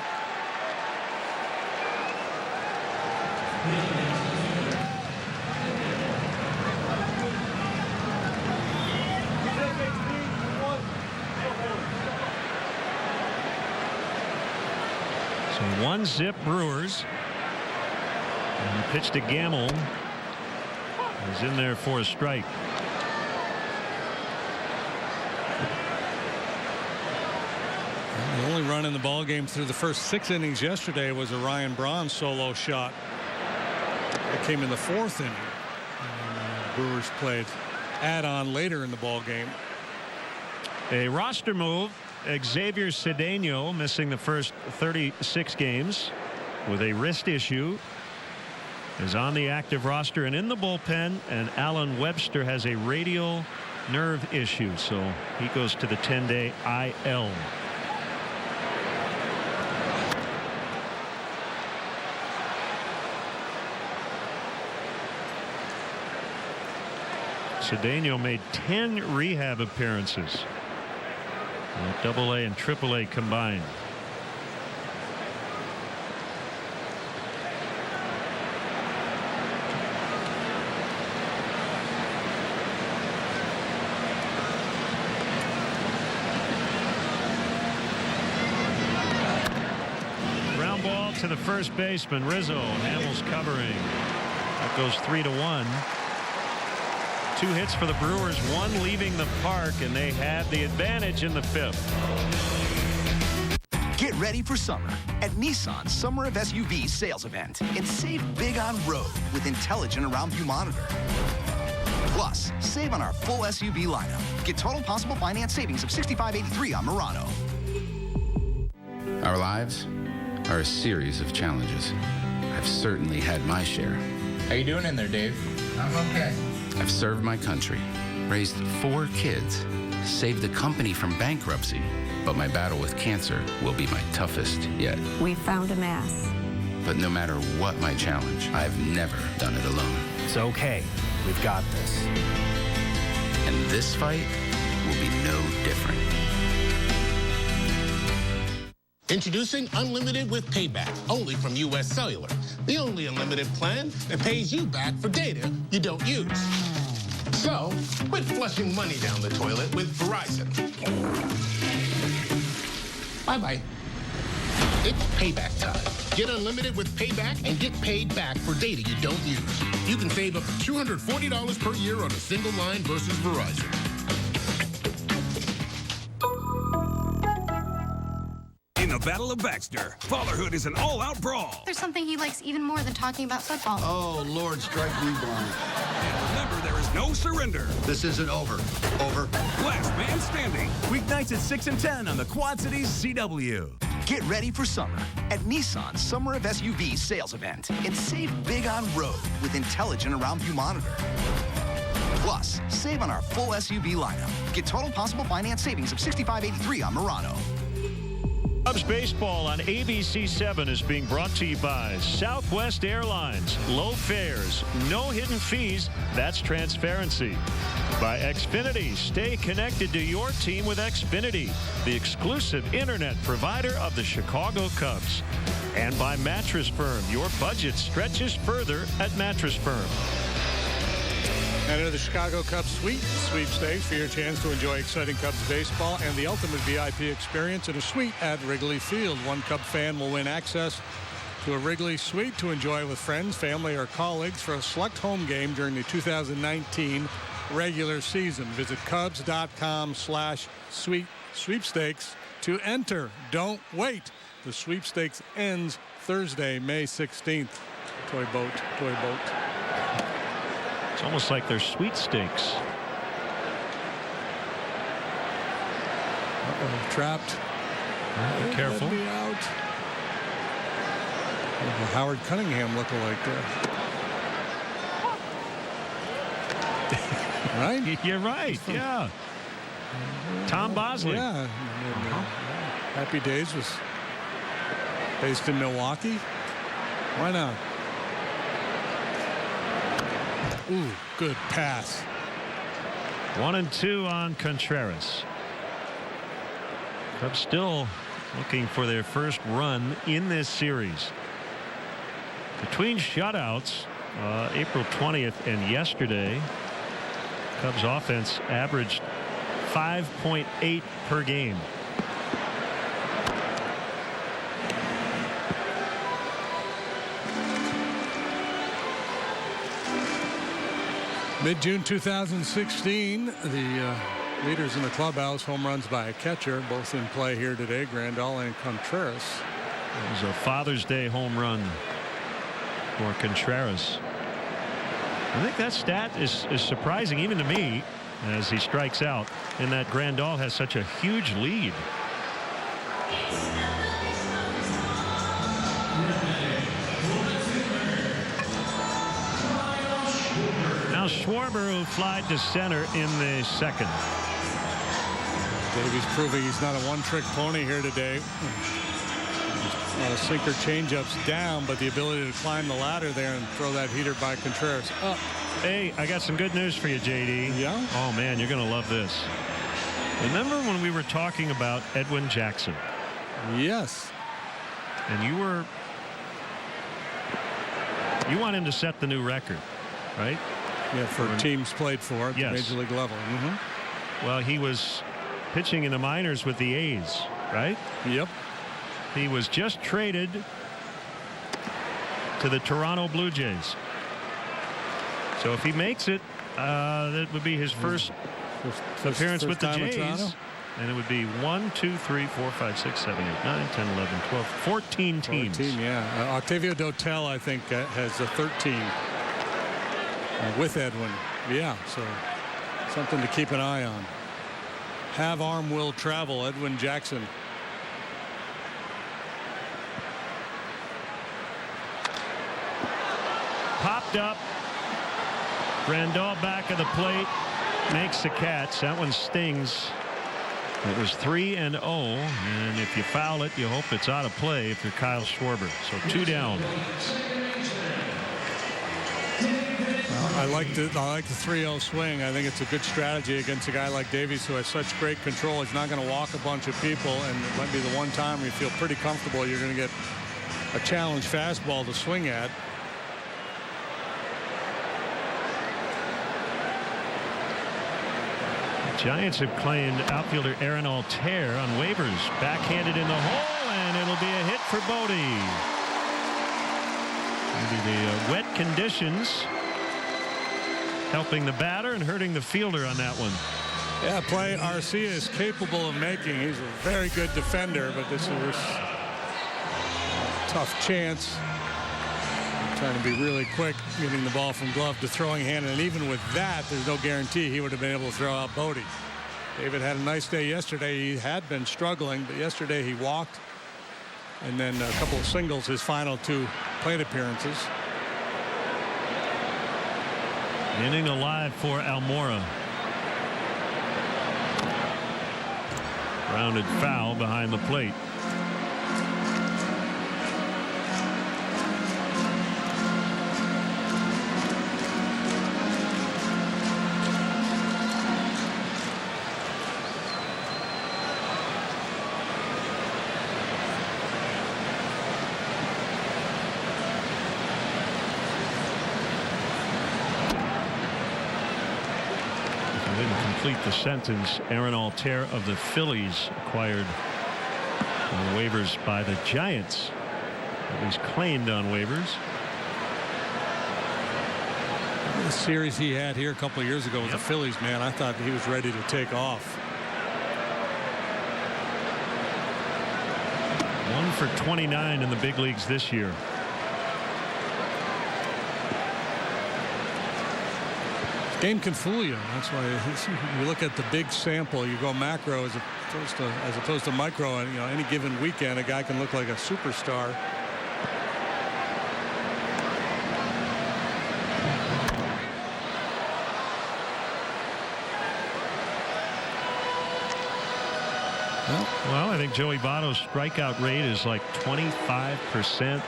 S3: So 1-zip Brewers. And he pitched to Gamble. He's in there for a strike.
S4: The only run in the ball game through the first 6 innings yesterday was a Ryan Braun solo shot. That came in the 4th inning. And Brewers played add-on later in the ball game.
S3: A roster move. Xavier Cedeno missing the first 36 games with a wrist issue. Is on the active roster and in the bullpen, and Alan Webster has a radial nerve issue, so he goes to the 10-day IL. Cedeno made 10 rehab appearances. AA and AAA combined. Ground ball to the first baseman, Rizzo. Hamels covering. That goes 3-1. 2 hits for the Brewers, 1 leaving the park, and they have the advantage in the 5th.
S2: Get ready for summer at Nissan's Summer of SUV sales event and save big on road with intelligent around view monitor. Plus, save on our full SUV lineup. Get total possible finance savings of $65.83 on Murano.
S10: Our lives are a series of challenges. I've certainly had my share.
S18: How you doing in there, Dave? I'm okay.
S10: I've served my country, raised 4 kids, saved the company from bankruptcy, but my battle with cancer will be my toughest yet.
S23: We found a mass.
S10: But no matter what my challenge, I've never done it alone.
S18: It's okay. We've got this.
S10: And this fight will be no different.
S24: Introducing Unlimited with Payback, only from U.S. Cellular. The only unlimited plan that pays you back for data you don't use. So, quit flushing money down the toilet with Verizon. Bye-bye. It's payback time. Get unlimited with Payback and get paid back for data you don't use. You can save up to $240 per year on a single line versus Verizon.
S25: In the Battle of Baxter, Fatherhood is an all-out brawl.
S26: There's something he likes even more than talking about football.
S20: Oh, Lord, strike me blind.
S25: And remember, there is no surrender.
S20: This isn't over. Over.
S25: Last man standing.
S13: Weeknights at 6 and 10 on the Quad Cities CW.
S2: Get ready for summer at Nissan's Summer of SUV sales event and save big on road with intelligent around view monitor. Plus, save on our full SUV lineup. Get total possible finance savings of $65.83 on Murano.
S3: Cubs baseball on ABC7 is being brought to you by Southwest Airlines. Low fares, no hidden fees. That's transparency. By Xfinity. Stay connected to your team with Xfinity, the exclusive internet provider of the Chicago Cubs. And by Mattress Firm. Your budget stretches further at Mattress Firm.
S4: Enter the Chicago Cubs sweepstakes for your chance to enjoy exciting Cubs baseball and the ultimate VIP experience in a suite at Wrigley Field. One Cub fan will win access to a Wrigley suite to enjoy with friends, family, or colleagues for a select home game during the 2019 regular season. Visit Cubs.com/sweepstakes to enter. Don't wait. The sweepstakes ends Thursday, May 16th. Toy boat.
S3: It's almost like they're sweepstakes.
S4: Trapped.
S3: Be careful.
S4: Be out. Howard Cunningham lookalike there. Right?
S3: You're right. Yeah. Tom Bosley.
S4: Yeah. Happy Days was based in Milwaukee. Why not? Ooh, good pass.
S3: 1-2 on Contreras. Cubs still looking for their first run in this series. Between shutouts, April 20th and yesterday, Cubs offense averaged 5.8 per game.
S4: Mid-June 2016, the leaders in the clubhouse, home runs by a catcher, both in play here today, Grandal and Contreras.
S3: It was a Father's Day home run for Contreras. I think that stat is surprising even to me as he strikes out, and that Grandal has such a huge lead. Now Schwarber, who flied to center in the second.
S4: Davies proving he's not a one-trick pony here today. A lot of sinker changeups down, but the ability to climb the ladder there and throw that heater by Contreras up.
S3: Hey, I got some good news for you, JD.
S4: Yeah?
S3: Oh, man, you're going to love this. Remember when we were talking about Edwin Jackson?
S4: Yes.
S3: And you want him to set the new record, right?
S4: Yeah, for teams played for at the Major League level.
S3: Well, he was pitching in the minors with the A's, right?
S4: Yep.
S3: He was just traded to the Toronto Blue Jays. So if he makes it, that would be his first appearance with the Jays. And it would be 1, 2, 3, 4, 5, 6, 7, 8, 9, 10, 11, 12, 14 teams.
S4: 14, yeah. Octavio Dotel, I think, has a 13 with Edwin. Yeah, so something to keep an eye on. Have arm will travel, Edwin Jackson.
S3: Popped up. Grandal back of the plate. Makes the catch. That one stings. It was 3-0. And if you foul it, you hope it's out of play if you're Kyle Schwarber. So 2 down.
S4: I like the 3-0 swing. I think it's a good strategy against a guy like Davies who has such great control. He's not going to walk a bunch of people, and it might be the one time you feel pretty comfortable you're going to get a challenge fastball to swing at.
S3: The Giants have claimed outfielder Aaron Altair on waivers. Backhanded in the hole, and it'll be a hit for Bodie. Maybe the wet conditions helping the batter and hurting the fielder on that one.
S4: Yeah, play Arcia is capable of making. He's a very good defender, but this is a tough chance. Trying to be really quick, getting the ball from glove to throwing hand, and even with that, there's no guarantee he would have been able to throw out Bodie. David had a nice day yesterday. He had been struggling, but yesterday he walked, and then a couple of singles his final 2 plate appearances.
S3: Inning alive for Almora. Rounded foul behind the plate. The sentence, Aaron Altair of the Phillies acquired on waivers by the Giants. At least claimed on waivers.
S4: The series he had here a couple of years ago with the Phillies, man, I thought he was ready to take off.
S3: 1 for 29 in the big leagues this year.
S4: Game can fool you. That's why you look at the big sample. You go macro as opposed to micro. And any given weekend, a guy can look like a superstar.
S3: Well, I think Joey Votto's strikeout rate is like 25%.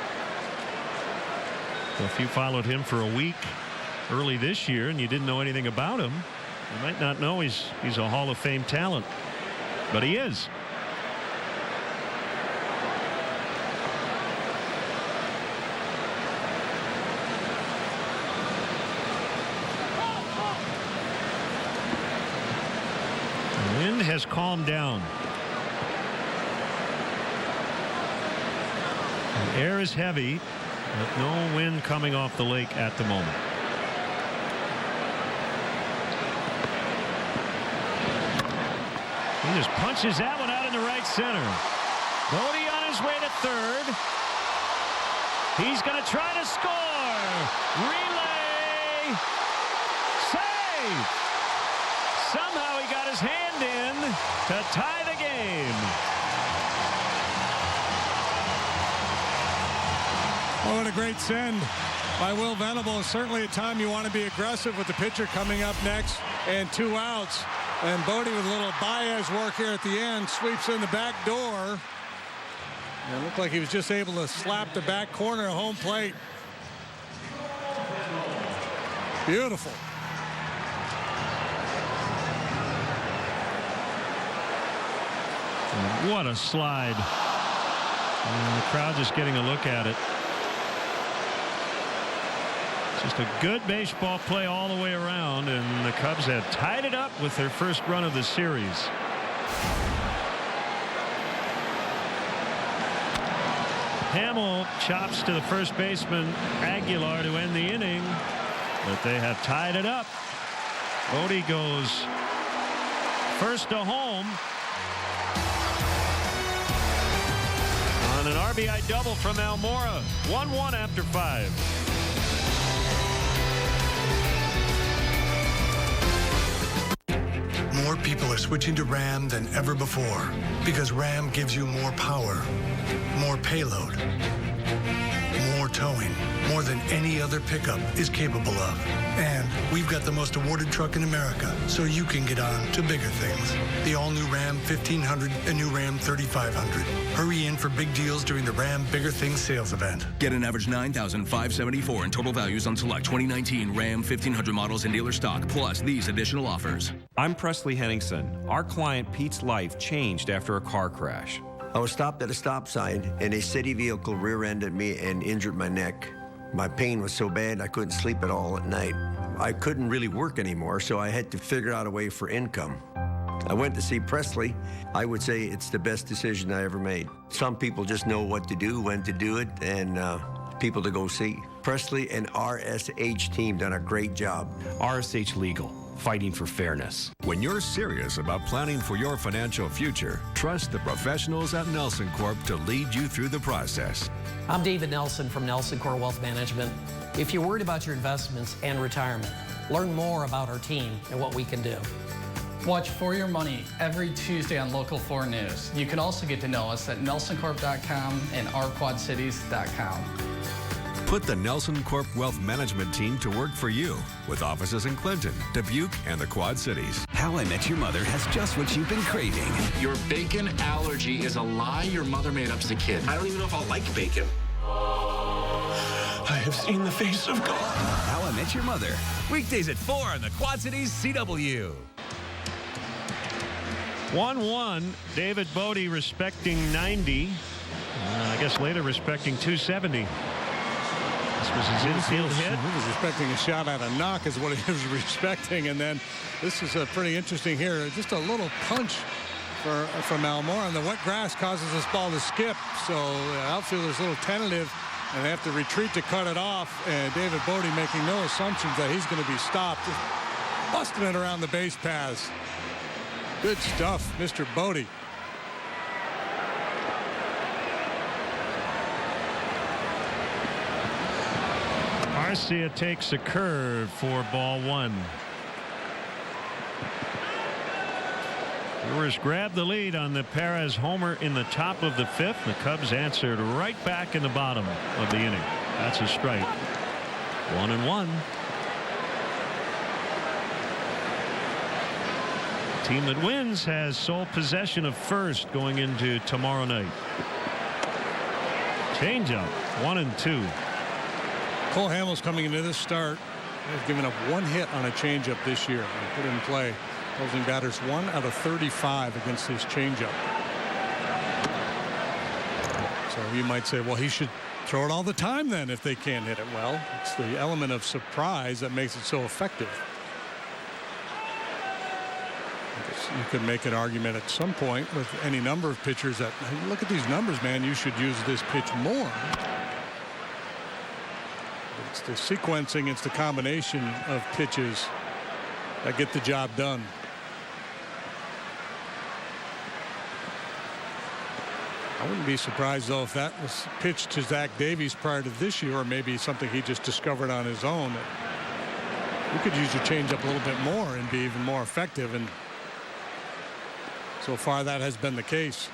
S3: So if you followed him for a week early this year and you didn't know anything about him, you might not know he's a Hall of Fame talent, but he is. The wind has calmed down. The air is heavy, but no wind coming off the lake at the moment. He just punches that one out into right center. Bodie on his way to third. He's going to try to score. Relay. Save. Somehow he got his hand in to tie the game.
S4: Oh, what a great send by Will Venable. Certainly a time you want to be aggressive with the pitcher coming up next and 2 outs. And Bodie with a little Baez work here at the end, sweeps in the back door. And it looked like he was just able to slap the back corner of home plate. Beautiful.
S3: What a slide. And the crowd just getting a look at it. Just a good baseball play all the way around, and the Cubs have tied it up with their first run of the series. Hamill chops to the first baseman Aguilar to end the inning, but they have tied it up. Bodie goes first to home on an RBI double from Almora. 1-1 after 5.
S21: More people are switching to Ram than ever before because Ram gives you more power, more payload, more towing, more than any other pickup is capable of. And we've got the most awarded truck in America, so you can get on to bigger things. The all-new Ram 1500 and new Ram 3500. Hurry in for big deals during the Ram Bigger Things sales event.
S5: Get an average $9,574 in total values on select 2019 Ram 1500 models in dealer stock, plus these additional offers.
S19: I'm Presley Henningsen. Our client Pete's life changed after a car crash.
S16: I was stopped at a stop sign, and a city vehicle rear-ended me and injured my neck. My pain was so bad I couldn't sleep at all at night. I couldn't really work anymore, so I had to figure out a way for income. I went to see Presley. I would say it's the best decision I ever made. Some people just know what to do, when to do it, and people to go see. Presley and RSH team done a great job.
S22: RSH Legal, fighting for fairness.
S14: When you're serious about planning for your financial future, trust the professionals at Nelson Corp to lead you through the process.
S6: I'm David Nelson from Nelson Corp Wealth Management. If you're worried about your investments and retirement, learn more about our team and what we can do.
S8: Watch For Your Money every Tuesday on Local 4 News. You can also get to know us at nelsoncorp.com and ourquadcities.com.
S14: Put the Nelson Corp Wealth Management team to work for you with offices in Clinton, Dubuque, and the Quad Cities.
S17: How I Met Your Mother has just what you've been craving.
S9: Your bacon allergy is a lie your mother made up as a kid. I don't even know if I'll like bacon. I have seen the face of God.
S13: How I Met Your Mother. Weekdays at 4 on the Quad Cities CW.
S3: 1-1. David Bodie respecting 90. I guess later respecting 270. This was his infield hit.
S4: He was respecting a shot at a knock is what he was respecting. And then this is pretty interesting here. Just a little punch from Almora. And the wet grass causes this ball to skip. So the outfielder's a little tentative. And they have to retreat to cut it off. And David Bodie making no assumptions that he's going to be stopped. Just busting it around the base paths. Good stuff, Mr. Bodie.
S3: Garcia takes a curve for ball one. Brewers grab the lead on the Perez homer in the top of the fifth. The Cubs answered right back in the bottom of the inning. That's a strike. 1-1. The team that wins has sole possession of first going into tomorrow night. Changeup. 1-2.
S4: Cole Hamels coming into this start has given up one hit on a changeup this year. Put in play. Opposing batters 1 out of 35 against his changeup. So you might say, well, he should throw it all the time then if they can't hit it. Well, it's the element of surprise that makes it so effective. You could make an argument at some point with any number of pitchers that, look at these numbers, man, you should use this pitch more. It's the sequencing, it's the combination of pitches that get the job done. I wouldn't be surprised, though, if that was pitched to Zach Davies prior to this year, or maybe something he just discovered on his own. You could use your changeup a little bit more and be even more effective, and so far that has been the case.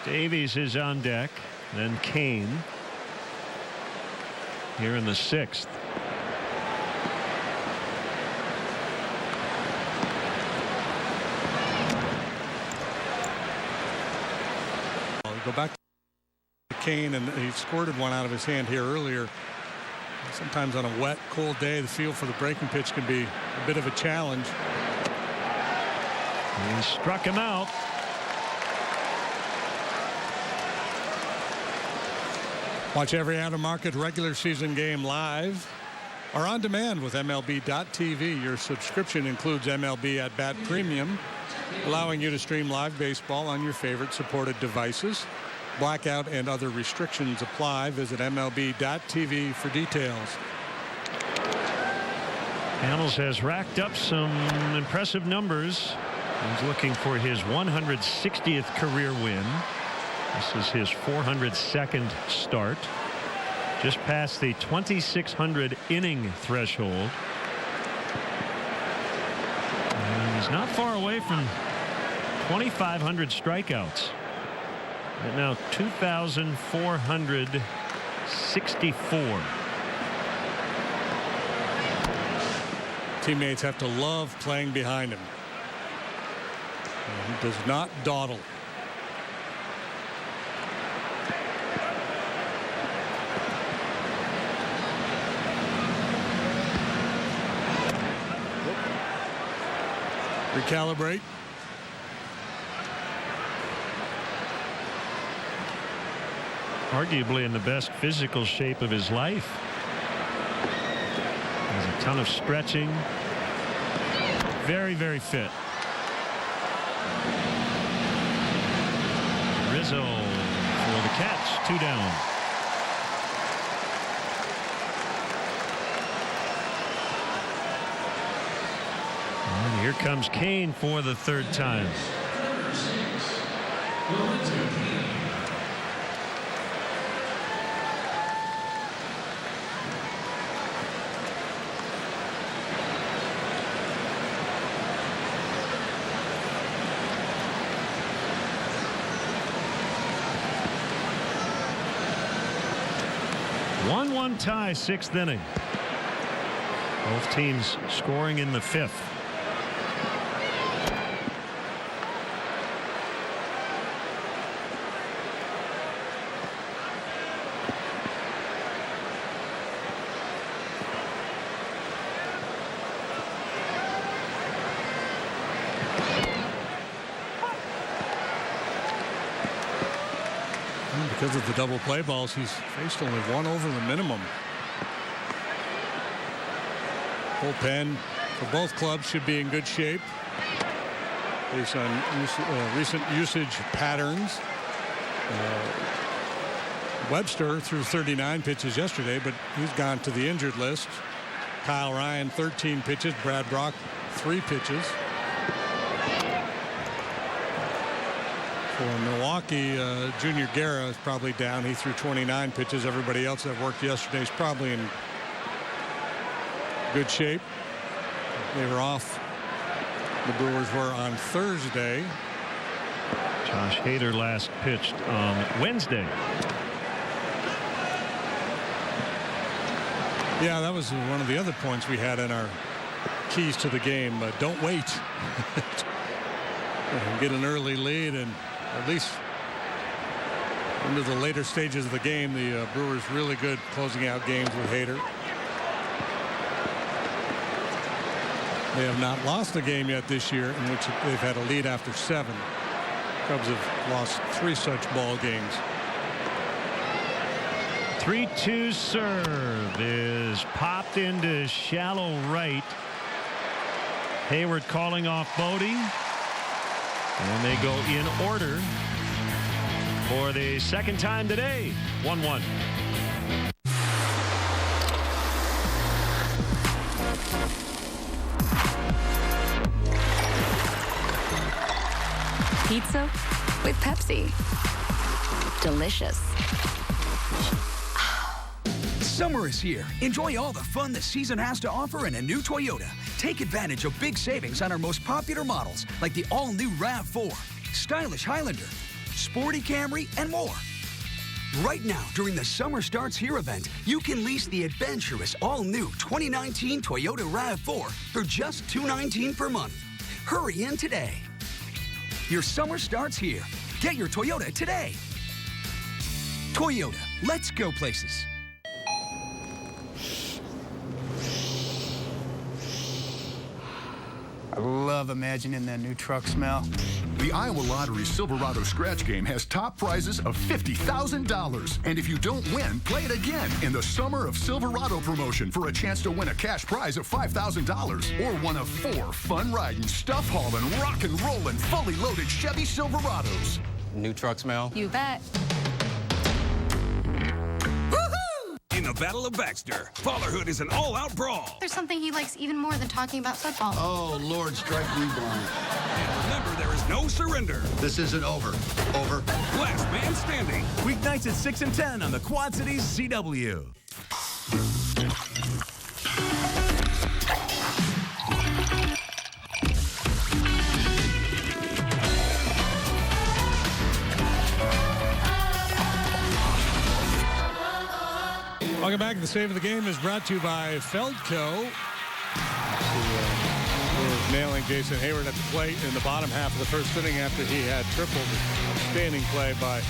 S3: Davies is on deck, then Kane here in the sixth.
S4: Go back to Kane, and he squirted one out of his hand here earlier. Sometimes on a wet, cold day, the feel for the breaking pitch can be a bit of a challenge.
S3: He struck him out.
S4: Watch every out-of-market regular season game live or on demand with MLB.tv. Your subscription includes MLB At Bat Premium, allowing you to stream live baseball on your favorite supported devices. Blackout and other restrictions apply. Visit MLB.tv for details.
S3: Hamels has racked up some impressive numbers. He's looking for his 160th career win. This is his 402nd start. Just past the 2,600 inning threshold. And he's not far away from 2,500 strikeouts. Right now, 2,464.
S4: Teammates have to love playing behind him. He does not dawdle. Recalibrate.
S3: Arguably in the best physical shape of his life. There's a ton of stretching. Very, very fit. Rizzo for the catch. 2 down. And here comes Kane for the third time. Tie, 6th inning. Both teams scoring in the 5th.
S4: Because of the double play balls, he's faced only one over the minimum. Bullpen for both clubs should be in good shape based on recent usage patterns. Webster threw 39 pitches yesterday, but he's gone to the injured list. Kyle Ryan 13 pitches, Brad Brock 3 pitches. For For Milwaukee, Junior Guerra is probably down. He threw 29 pitches. Everybody else that worked yesterday is probably in good shape. They were off. The Brewers were on Thursday.
S3: Josh Hader last pitched on Wednesday.
S4: Yeah, that was one of the other points we had in our keys to the game. Don't wait. Get an early lead, and at least into the later stages of the game, the Brewers really good closing out games with Hader. They have not lost a game yet this year in which they've had a lead after 7. Cubs have lost 3 such ball games.
S3: 3-2 serve is popped into shallow right. Hayward calling off Bodie. And they go in order for the second time today. 1-1.
S1: Pizza with Pepsi. Delicious.
S7: Summer is here. Enjoy all the fun the season has to offer in a new Toyota. Take advantage of big savings on our most popular models, like the all-new RAV4, stylish Highlander, sporty Camry, and more. Right now, during the Summer Starts Here event, you can lease the adventurous all-new 2019 Toyota RAV4 for just $219 per month. Hurry in today. Your summer starts here. Get your Toyota today. Toyota, let's go places.
S11: I love imagining that new truck smell.
S12: The Iowa Lottery Silverado Scratch Game has top prizes of $50,000. And if you don't win, play it again in the Summer of Silverado promotion for a chance to win a cash prize of $5,000 or one of 4 fun-riding, stuff-hauling, rock and rolling, fully loaded Chevy Silverados.
S11: New truck smell?
S26: You bet.
S25: In the Battle of Baxter, Fatherhood is an all-out brawl.
S26: There's something he likes even more than talking about football.
S12: Oh, Lord, strike me blind.
S25: And remember, there is no surrender.
S12: This isn't over. Over.
S25: Last man standing.
S13: Weeknights at 6 and 10 on the Quad Cities CW.
S4: Welcome back. The save of the game is brought to you by Feldco. Nailing Jason Hayward at the plate in the bottom half of the first inning after he had tripled. Standing play by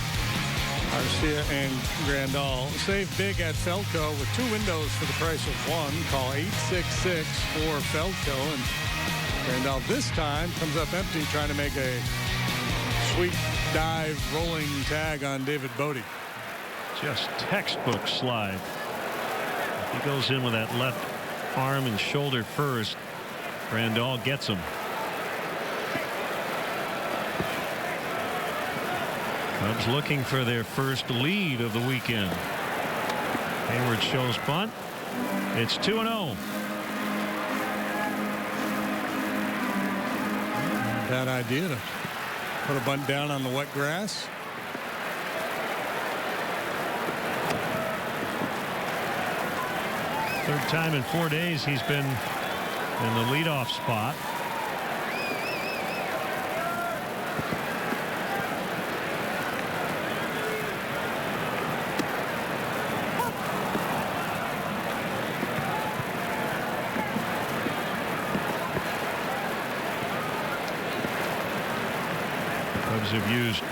S4: Garcia and Grandal. Save big at Feldco with 2 windows for the price of 1. Call 866-4-FELDCO. And Grandal this time comes up empty, trying to make a sweet dive rolling tag on David Bodie.
S3: Just textbook slide. He goes in with that left arm and shoulder first. Grandal gets him. Cubs looking for their first lead of the weekend. Hayward shows bunt. It's 2-0.
S4: Bad idea to put a bunt down on the wet grass.
S3: Third time in 4 days he's been in the leadoff spot. Cubs have used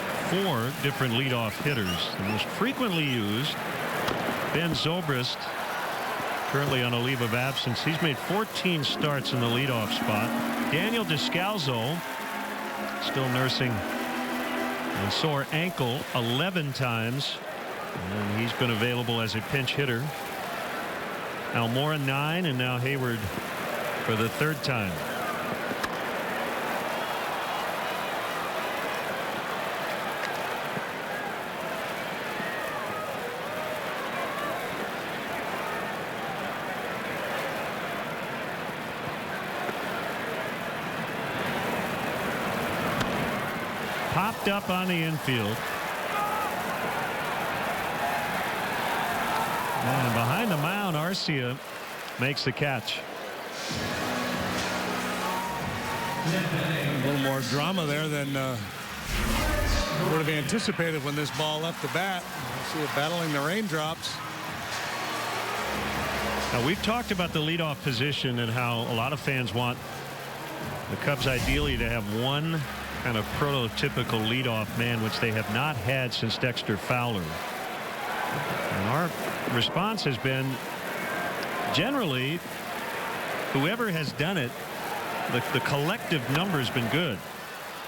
S3: 4 different leadoff hitters. The most frequently used, Ben Zobrist, currently on a leave of absence. He's made 14 starts in the leadoff spot. Daniel Descalzo, still nursing a sore ankle 11 times, and he's been available as a pinch hitter. Almora 9, and now Hayward for the 3rd time. popped up on the infield. And behind the mound, Arcia makes the catch.
S4: A little more drama there than would have anticipated when this ball left the bat. See it battling the raindrops.
S3: Now, we've talked about the leadoff position and how a lot of fans want the Cubs ideally to have one kind of prototypical leadoff man, which they have not had since Dexter Fowler. And our response has been generally whoever has done it, the collective number has been good.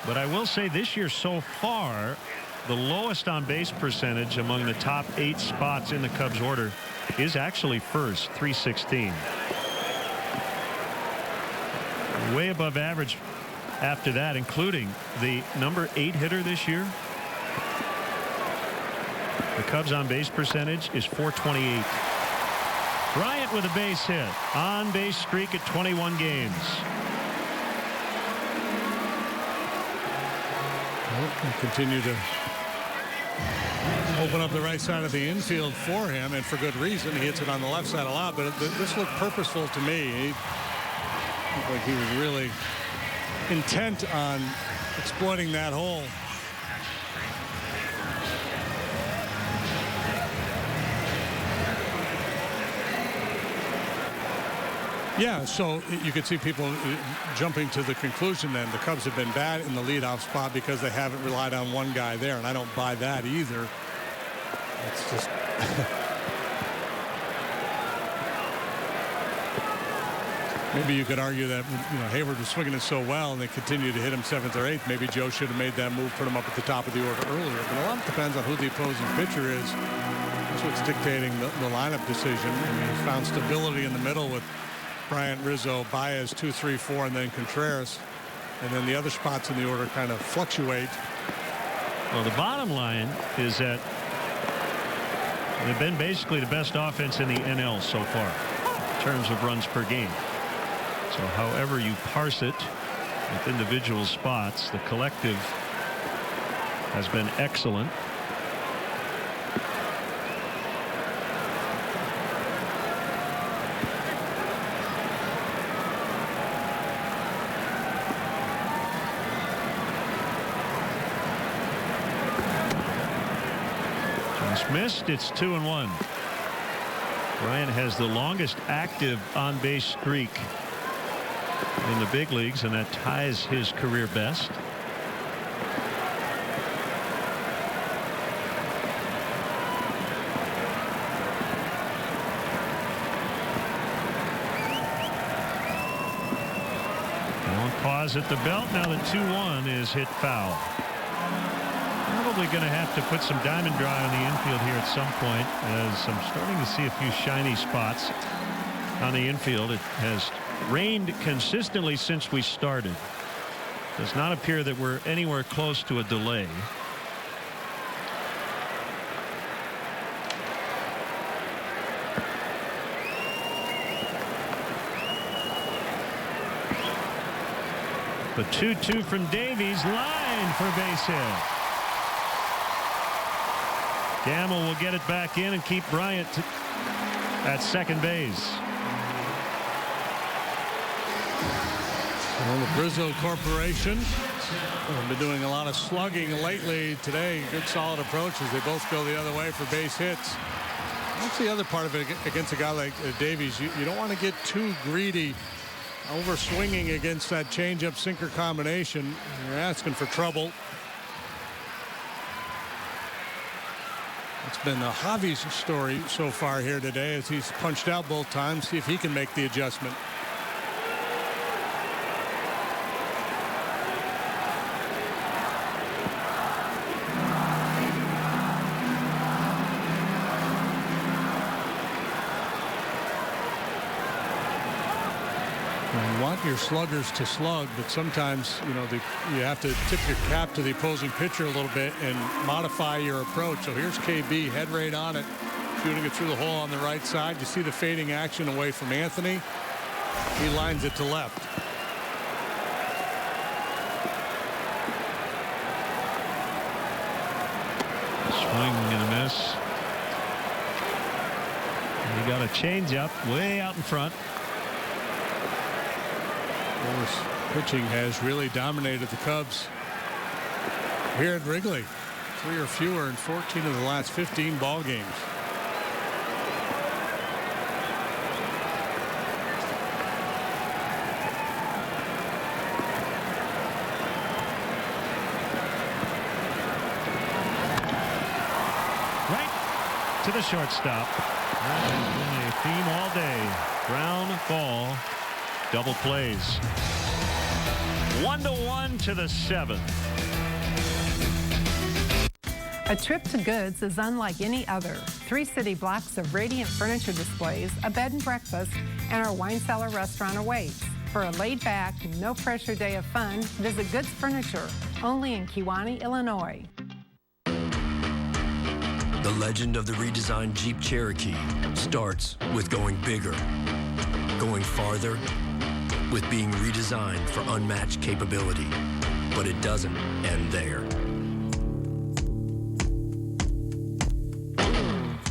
S3: But I will say this year so far, the lowest on base percentage among the top 8 spots in the Cubs order is actually first, 316. Way above average after that, including the number 8 hitter this year. The Cubs on base percentage is 428. Bryant with a base hit. On base streak at 21 games.
S4: We'll continue to open up the right side of the infield for him, and for good reason. He hits it on the left side a lot, but this looked purposeful to me. He looked like he was really intent on exploiting that hole. Yeah, so you could see people jumping to the conclusion then the Cubs have been bad in the leadoff spot because they haven't relied on one guy there, and I don't buy that either. It's just maybe you could argue that Hayward was swinging it so well and they continued to hit him 7th or 8th. Maybe Joe should have made that move, put him up at the top of the order earlier. But a lot depends on who the opposing pitcher is. That's what's dictating the lineup decision. I mean, he found stability in the middle with Bryant, Rizzo, Baez, 2, 3, 4, and then Contreras. And then the other spots in the order kind of fluctuate.
S3: Well, the bottom line is that they've been basically the best offense in the NL so far in terms of runs per game. So however you parse it with individual spots, the collective has been excellent. Missed. It's 2-1. Bryant has the longest active on base streak in the big leagues, and that ties his career best. Long pause at the belt. Now the 2-1 is hit foul. Probably going to have to put some diamond dry on the infield here at some point, as I'm starting to see a few shiny spots on the infield. It has rained consistently since we started. Does not appear that we're anywhere close to a delay. The 2-2 from Davies, line for base hit. Gamble will get it back in and keep Bryant at second base.
S4: Well, the Rizzo Corporation have been doing a lot of slugging lately. Today, good solid approaches. They both go the other way for base hits. That's the other part of it against a guy like Davies. You don't want to get too greedy, over swinging against that changeup sinker combination. You're asking for trouble. It's been Javi's story so far here today as he's punched out both times. See if he can make the adjustment. You want your sluggers to slug, but sometimes you have to tip your cap to the opposing pitcher a little bit and modify your approach. So here's KB, head right on it, shooting it through the hole on the right side. You see the fading action away from Anthony. He lines it to left.
S3: Change up way out in front.
S4: Brewers pitching has really dominated the Cubs here at Wrigley. 3 or fewer in 14 of the last 15 ball games.
S3: To the shortstop. That has been a theme all day. Ground ball, double plays. 1-1 to the 7th.
S10: A trip to Goods is unlike any other. 3 city blocks of radiant furniture displays, a bed and breakfast, and our wine cellar restaurant awaits. For a laid-back, no-pressure day of fun, visit Goods Furniture, only in Kewanee, Illinois.
S22: The legend of the redesigned Jeep Cherokee starts with going bigger, going farther, with being redesigned for unmatched capability. But it doesn't end there.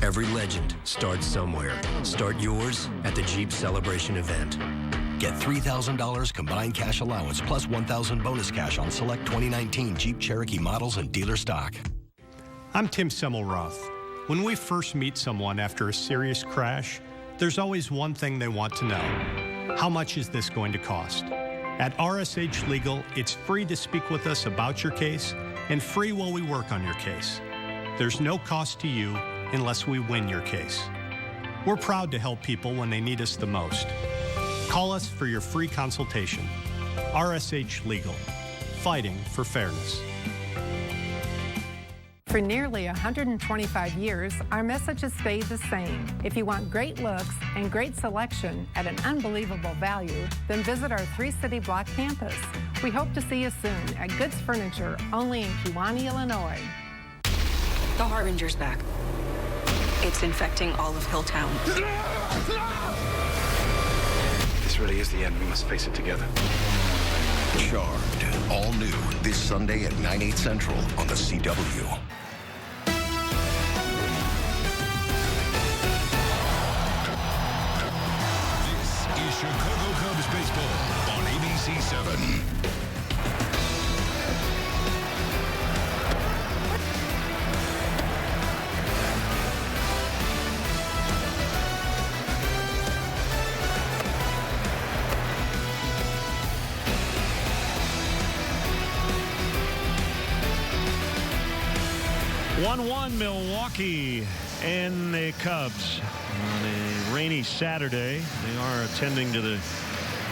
S22: Every legend starts somewhere. Start yours at the Jeep Celebration event. Get $3,000 combined cash allowance plus $1,000 bonus cash on select 2019 Jeep Cherokee models and dealer stock.
S15: I'm Tim Semmelroth. When we first meet someone after a serious crash, there's always one thing they want to know. How much is this going to cost? At RSH Legal, it's free to speak with us about your case and free while we work on your case. There's no cost to you unless we win your case. We're proud to help people when they need us the most. Call us for your free consultation. RSH Legal, fighting for fairness.
S10: For nearly 125 years, our message has stayed the same. If you want great looks and great selection at an unbelievable value, then visit our 3-city block campus. We hope to see you soon at Goods Furniture, only in Kewanee, Illinois.
S18: The Harbinger's back. It's infecting all of Hilltown.
S9: This really is the end. We must face it together.
S20: Charmed, all new, this Sunday at 9/8 Central on the CW.
S25: This is Chicago Cubs baseball on ABC 7.
S3: Milwaukee and the Cubs on a rainy Saturday. They are attending to the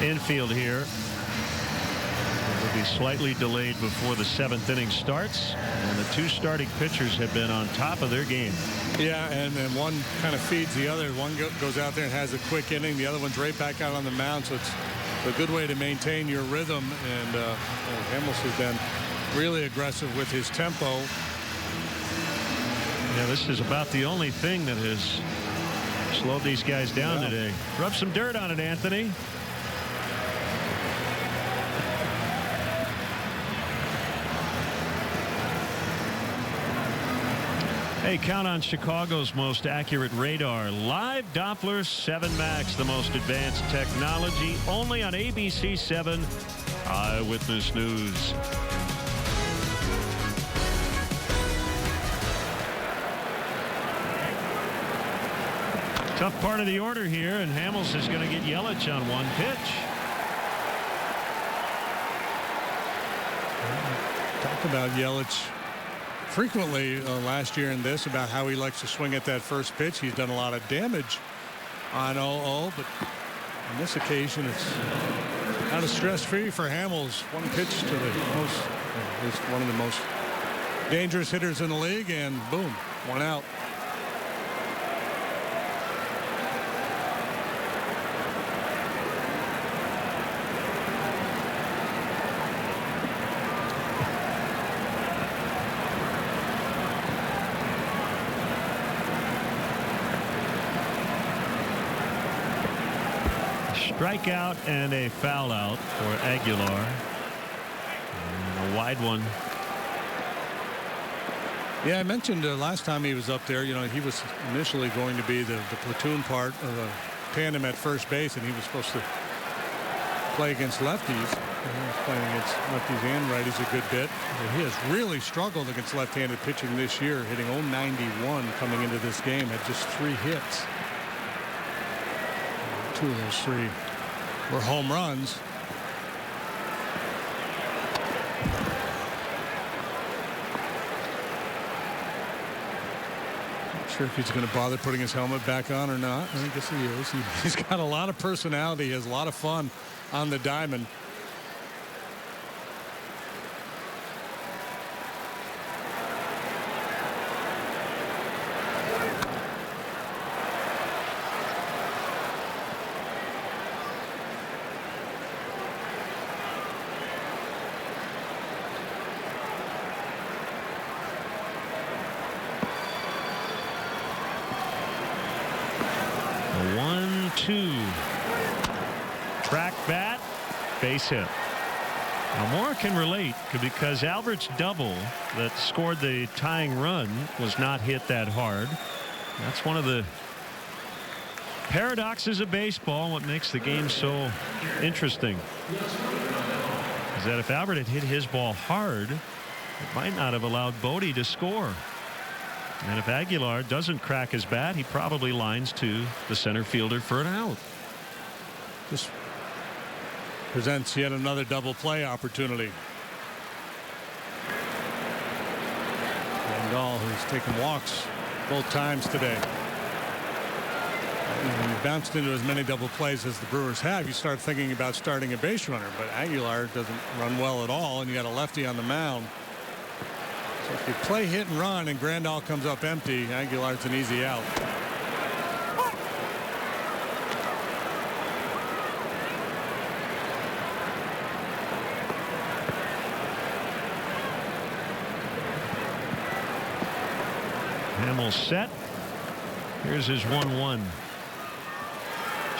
S3: infield here. It will be slightly delayed before the 7th inning starts, and the 2 starting pitchers have been on top of their game.
S4: Yeah, and then one kind of feeds the other. One goes out there and has a quick inning. The other one's right back out on the mound, so it's a good way to maintain your rhythm. And Hamels has been really aggressive with his tempo.
S3: Yeah, this is about the only thing that has slowed these guys down today. Rub some dirt on it, Anthony. Hey, count on Chicago's most accurate radar. Live Doppler 7 Max, the most advanced technology, only on ABC 7 Eyewitness News. Tough part of the order here, and Hamels is going to get Yelich on one pitch.
S4: Talked about Yelich frequently last year in this, about how he likes to swing at that first pitch. He's done a lot of damage on 0-0, but on this occasion, it's not as stress-free for Hamels. One pitch to one of the most dangerous hitters in the league, and boom, one out.
S3: Strikeout and a foul out for Aguilar. And a wide one
S4: Yeah, I mentioned last time he was up there, you know, he was initially going to be the platoon part of a tandem at first base, and he was supposed to play against lefties. He was playing against lefties and righties a good bit. But he has really struggled against left-handed pitching this year, hitting .091 coming into this game, had just 3 hits. 2 of those 3 were home runs. Sure if he's going to bother putting his helmet back on or not. I guess he is. He's got a lot of personality. He has a lot of fun on the diamond.
S3: Track bat, base hit. Now Moore can relate because Albert's double that scored the tying run was not hit that hard. That's one of the paradoxes of baseball. What makes the game so interesting is that if Albert had hit his ball hard, it might not have allowed Bodie to score. And if Aguilar doesn't crack his bat, he probably lines to the center fielder for an out.
S4: This presents yet another double play opportunity. Grandal, who's taken walks both times today. When you bounced into as many double plays as the Brewers have, you start thinking about starting a base runner, but Aguilar doesn't run well at all, and you got a lefty on the mound. So if you play hit and run and Grandal comes up empty, Aguilar's an easy out.
S3: Hamel set. Here's his 1-1.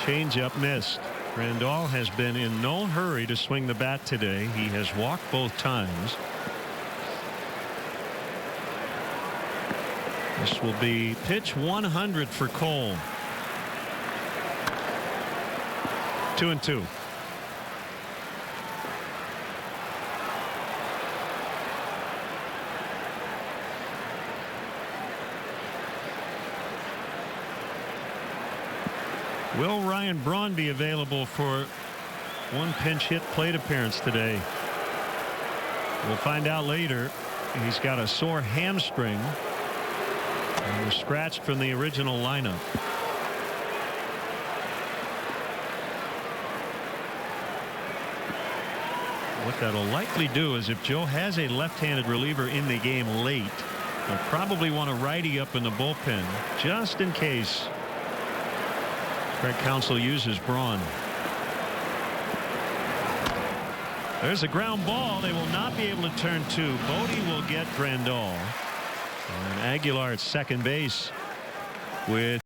S3: Changeup missed. Grandal has been in no hurry to swing the bat today. He has walked both times. This will be pitch 100 for Cole. 2-2. Will Ryan Braun be available for one pinch hit plate appearance today? We'll find out later. He's got a sore hamstring and was scratched from the original lineup. What that'll likely do is if Joe has a left-handed reliever in the game late, he'll probably want a righty up in the bullpen just in case Craig Counsell uses Braun. There's a ground ball. They will not be able to turn 2. Bodie will get Grandal. And Aguilar at second base with